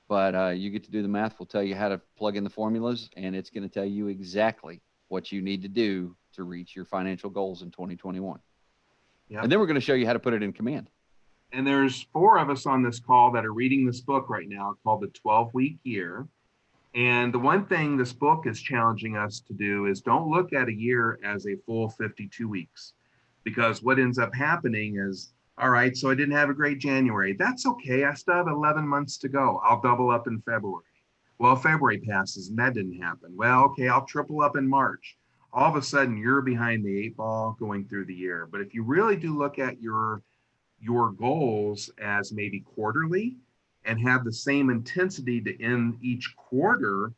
but you get to do the math. We'll tell you how to plug in the formulas, and it's gonna tell you exactly what you need to do to reach your financial goals in 2021. Yeah. And then we're gonna show you how to put it in command. And there's 4 of us on this call that are reading this book right now called The 12-Week Year. And the one thing this book is challenging us to do is don't look at a year as a full 52 weeks, because what ends up happening is, all right, so I didn't have a great January. That's okay. I still have 11 months to go. I'll double up in February. Well, February passes and that didn't happen. Well, okay, I'll triple up in March. All of a sudden, you're behind the 8 ball going through the year. But if you really do look at your goals as maybe quarterly and have the same intensity to end each quarter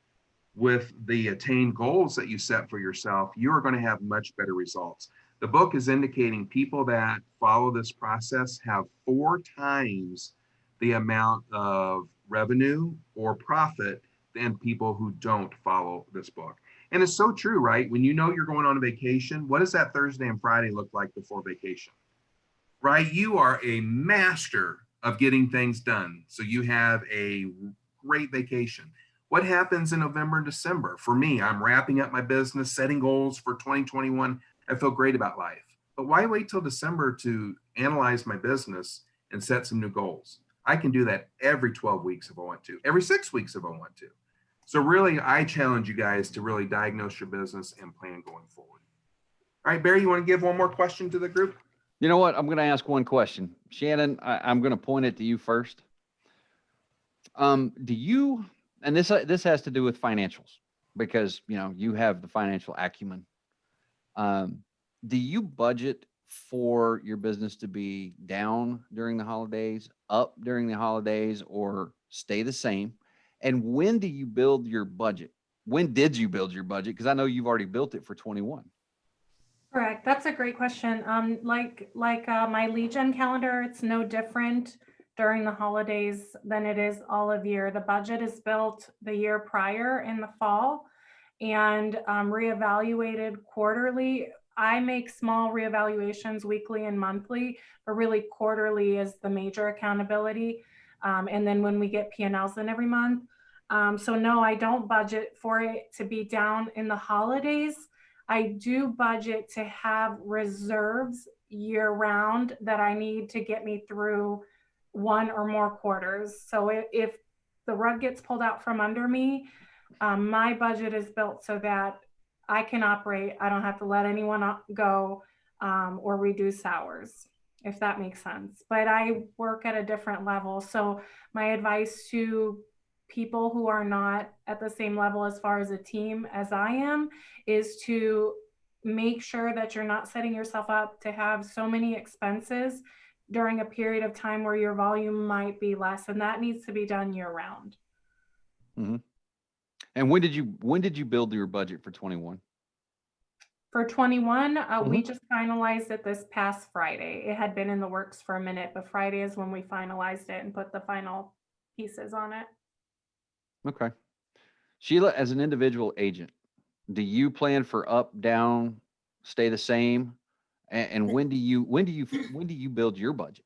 with the attained goals that you set for yourself, you are going to have much better results. The book is indicating people that follow this process have 4 times the amount of revenue or profit than people who don't follow this book. And it's so true, right? When you know you're going on a vacation, what does that Thursday and Friday look like before vacation? Right? You are a master of getting things done. So you have a great vacation. What happens in November and December? For me, I'm wrapping up my business, setting goals for 2021. I feel great about life. But why wait till December to analyze my business and set some new goals? I can do that every 12 weeks if I want to, every 6 weeks if I want to. So really, I challenge you guys to really diagnose your business and plan going forward. All right, Barry, you want to give one more question to the group? You know what? I'm going to ask one question. Shannon, I'm going to point it to you first. Do you, and this has to do with financials, because, you know, you have the financial acumen. Do you budget for your business to be down during the holidays, up during the holidays, or stay the same? And when do you build your budget? When did you build your budget? Because I know you've already built it for 21. Correct. That's a great question. Like my lead gen calendar, it's no different during the holidays than it is all of year. The budget is built the year prior in the fall and reevaluated quarterly. I make small reevaluations weekly and monthly, but really quarterly is the major accountability. And then when we get P&Ls in every month. So no, I don't budget for it to be down in the holidays. I do budget to have reserves year round that I need to get me through 1 or more quarters. So if the rug gets pulled out from under me, my budget is built so that I can operate. I don't have to let anyone go or reduce hours, if that makes sense. But I work at a different level. So my advice to people who are not at the same level as far as a team as I am is to make sure that you're not setting yourself up to have so many expenses during a period of time where your volume might be less, and that needs to be done year round. Mm-hmm. And when did you build your budget for 21? For 21, we just finalized it this past Friday. It had been in the works for a minute, but Friday is when we finalized it and put the final pieces on it. Okay. Sheila, as an individual agent, do you plan for up, down, stay the same? And when do you build your budget?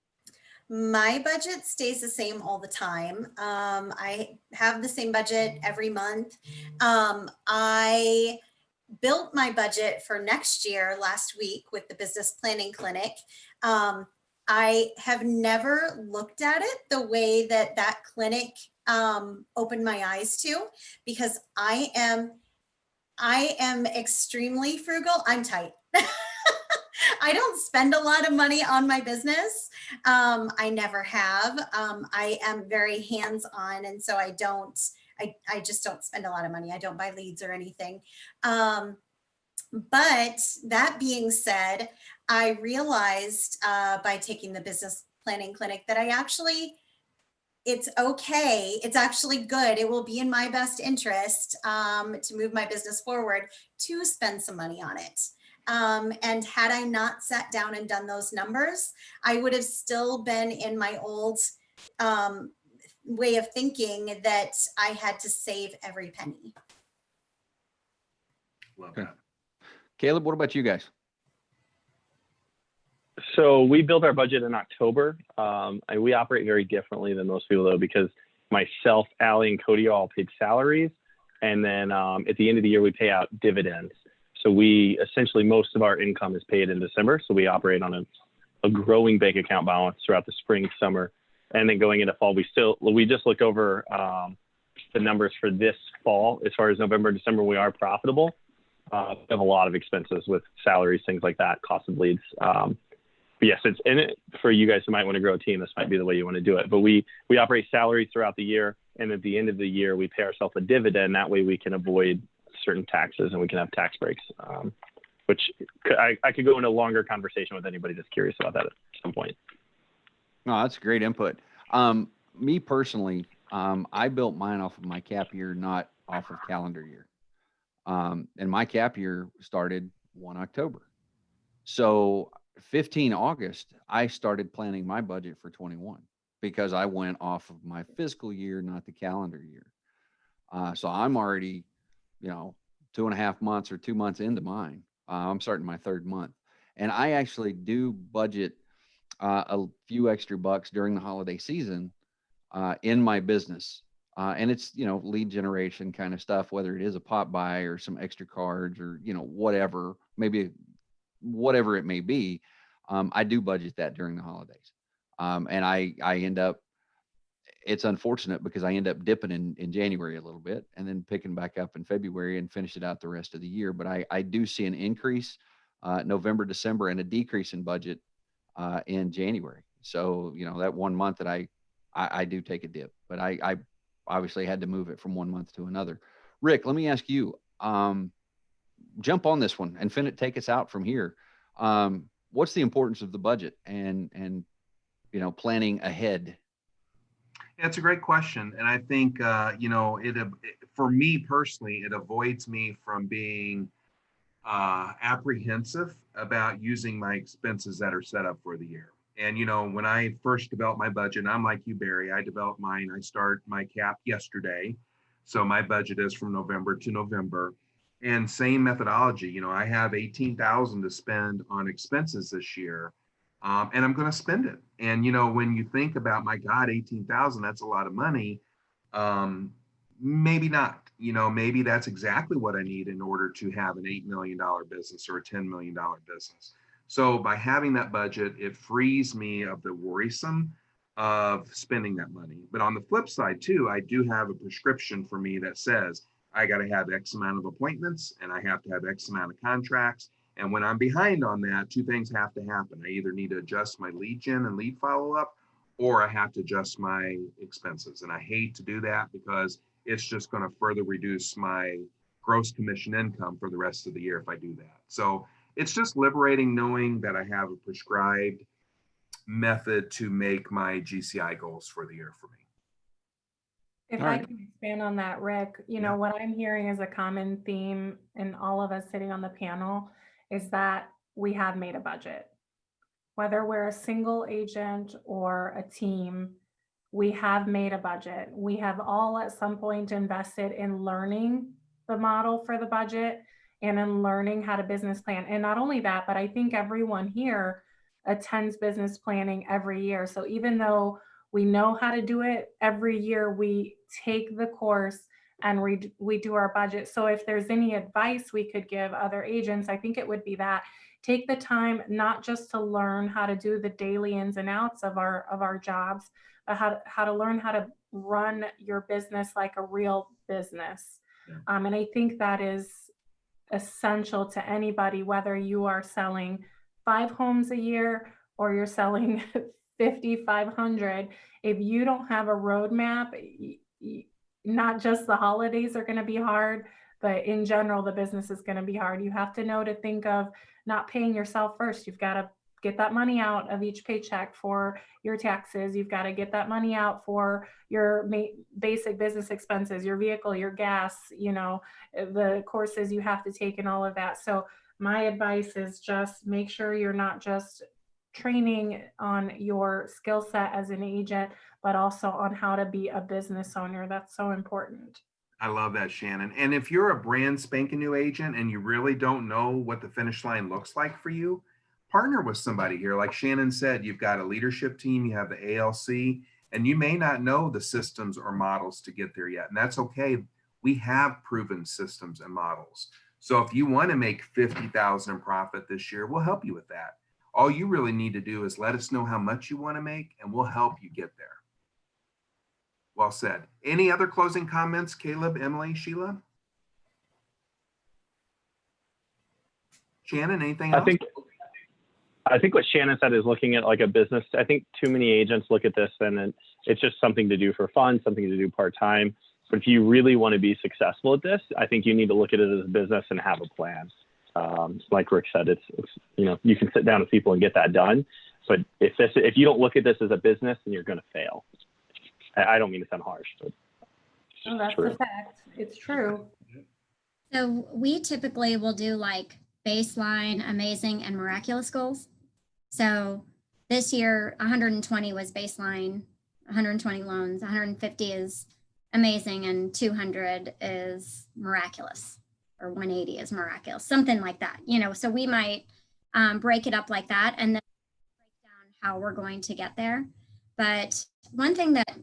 My budget stays the same all the time. I have the same budget every month. I built my budget for next year last week with the business planning clinic. I have never looked at it the way that clinic opened my eyes to, because I am extremely frugal. I'm tight. I don't spend a lot of money on my business. I never have. I am very hands-on, and so I just don't spend a lot of money. I don't buy leads or anything. But that being said, I realized by taking the business planning clinic that it's okay. It's actually good. It will be in my best interest to move my business forward to spend some money on it. And had I not sat down and done those numbers, I would have still been in my old way of thinking that I had to save every penny. Love Okay. that. Caleb, what about you guys? So we build our budget in October. And we operate very differently than most people though, because myself, Allie, and Cody are all paid salaries. And then at the end of the year, we pay out dividends. So we essentially, most of our income is paid in December. So we operate on a growing bank account balance throughout the spring, summer, and then going into fall. We just look over the numbers for this fall. As far as November and December, we are profitable. We have a lot of expenses with salaries, things like that, cost of leads. But yes, it's in it for you guys who might want to grow a team. This might be the way you want to do it. But we operate salaries throughout the year. And at the end of the year, we pay ourselves a dividend. That way we can avoid certain taxes and we can have tax breaks, which I could go into a longer conversation with anybody that's curious about that at some point. No, that's great input. Me personally, I built mine off of my cap year, not off of calendar year. And my cap year started 1 October. So 15 August, I started planning my budget for 21 because I went off of my fiscal year, not the calendar year. So I'm already, 2.5 months or 2 months into mine. I'm starting my 3rd month. And I actually do budget a few extra bucks during the holiday season in my business. And it's, lead generation kind of stuff, whether it is a pop buy or some extra cards or, whatever, maybe whatever it may be. I do budget that during the holidays. And I end up, it's unfortunate because I end up dipping in January a little bit and then picking back up in February and finish it out the rest of the year. But I do see an increase November, December, and a decrease in budget in January. So, that 1 month that I do take a dip, but I obviously had to move it from 1 month to another. Rick, let me ask you, jump on this one and take us out from here. What's the importance of the budget and planning ahead? Yeah, it's a great question. And I think, for me personally, it avoids me from being apprehensive about using my expenses that are set up for the year. And, when I first developed my budget, and I'm like you, Barry, I developed mine. I start my cap yesterday. So my budget is from November to November. And same methodology, I have 18,000 to spend on expenses this year. And I'm going to spend it. And, when you think about, my God, 18,000, that's a lot of money. Maybe not, maybe that's exactly what I need in order to have an $8 million business or a $10 million business. So by having that budget, it frees me of the worrisome of spending that money. But on the flip side too, I do have a prescription for me that says I got to have X amount of appointments and I have to have X amount of contracts. And when I'm behind on that, 2 things have to happen. I either need to adjust my lead gen and lead follow-up, or I have to adjust my expenses. And I hate to do that because it's just going to further reduce my gross commission income for the rest of the year if I do that. So it's just liberating knowing that I have a prescribed method to make my GCI goals for the year for me. If All I right. can expand on that, Rick, Yeah. what I'm hearing is a common theme in all of us sitting on the panel is that we have made a budget. Whether we're a single agent or a team, we have made a budget. We have all at some point invested in learning the model for the budget and in learning how to business plan. And not only that, but I think everyone here attends business planning every year. So even though we know how to do it, every year we take the course and we do our budget. So if there's any advice we could give other agents, I think it would be that take the time not just to learn how to do the daily ins and outs of our jobs, but how to learn how to run your business like a real business. Yeah. And I think that is essential to anybody, whether you are selling 5 homes a year or you're selling 5,500. If you don't have a roadmap, not just the holidays are going to be hard, but in general, the business is going to be hard. You have to know to think of not paying yourself first. You've got to get that money out of each paycheck for your taxes. You've got to get that money out for your basic business expenses, your vehicle, your gas, the courses you have to take and all of that. So my advice is just make sure you're not just training on your skill set as an agent, but also on how to be a business owner. That's so important. I love that, Shannon. And if you're a brand spanking new agent and you really don't know what the finish line looks like for you, partner with somebody here. Like Shannon said, you've got a leadership team, you have the ALC, and you may not know the systems or models to get there yet. And that's okay. We have proven systems and models. So if you want to make 50,000 in profit this year, we'll help you with that. All you really need to do is let us know how much you want to make, and we'll help you get there. Well said. Any other closing comments, Caleb, Emily, Sheila? Shannon, anything else? I think what Shannon said is looking at like a business. I think too many agents look at this and it's just something to do for fun, something to do part-time. But if you really want to be successful at this, I think you need to look at it as a business and have a plan. Like Rick said, it's you can sit down with people and get that done. But if you don't look at this as a business, then you're going to fail. I don't mean to sound harsh, but Oh, that's a fact. It's true. So we typically will do like baseline, amazing, and miraculous goals. So this year, 120 was baseline, 120 loans, 150 is amazing, and 200 is miraculous, or 180 is miraculous, something like that. So we might break it up like that and then break down how we're going to get there. But one thing that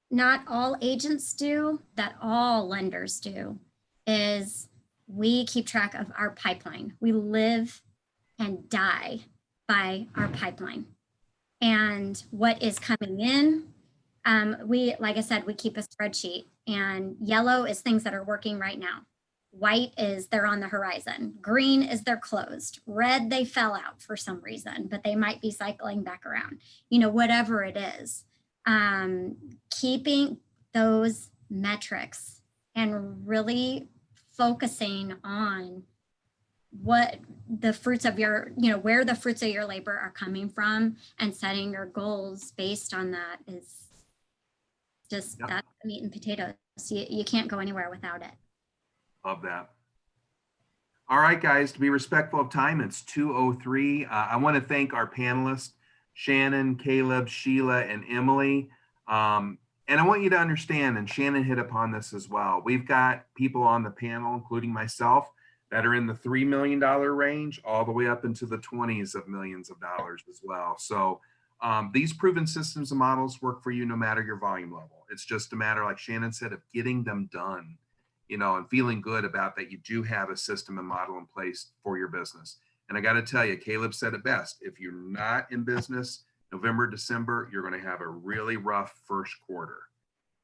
not all agents do, that all lenders do, is we keep track of our pipeline. We live and die by our pipeline and what is coming in. Like I said, we keep a spreadsheet, and yellow is things that are working right now. White is they're on the horizon. Green is they're closed. Red, they fell out for some reason, but they might be cycling back around, whatever it is. Keeping those metrics and really focusing on what the fruits of your, where the fruits of your labor are coming from, and setting your goals based on that is just that's the meat and potatoes. You can't go anywhere without it. Love that. All right, guys, to be respectful of time, it's 2:03. I want to thank our panelists, Shannon, Caleb, Sheila, and Emily. And I want you to understand, and Shannon hit upon this as well, we've got people on the panel, including myself, that are in the $3 million range all the way up into the 20s of millions of dollars as well. So these proven systems and models work for you no matter your volume level. It's just a matter, like Shannon said, of getting them done, and feeling good about that you do have a system and model in place for your business. And I got to tell you, Caleb said it best. If you're not in business, November, December, you're going to have a really rough first quarter.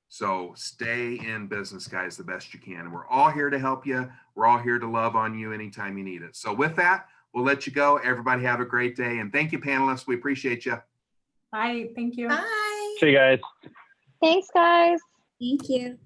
So stay in business, guys, the best you can. And we're all here to help you. We're all here to love on you anytime you need it. So with that, we'll let you go. Everybody have a great day. And thank you, panelists. We appreciate you. Bye. Thank you. Bye. see you guys. Thanks, guys. Thank you.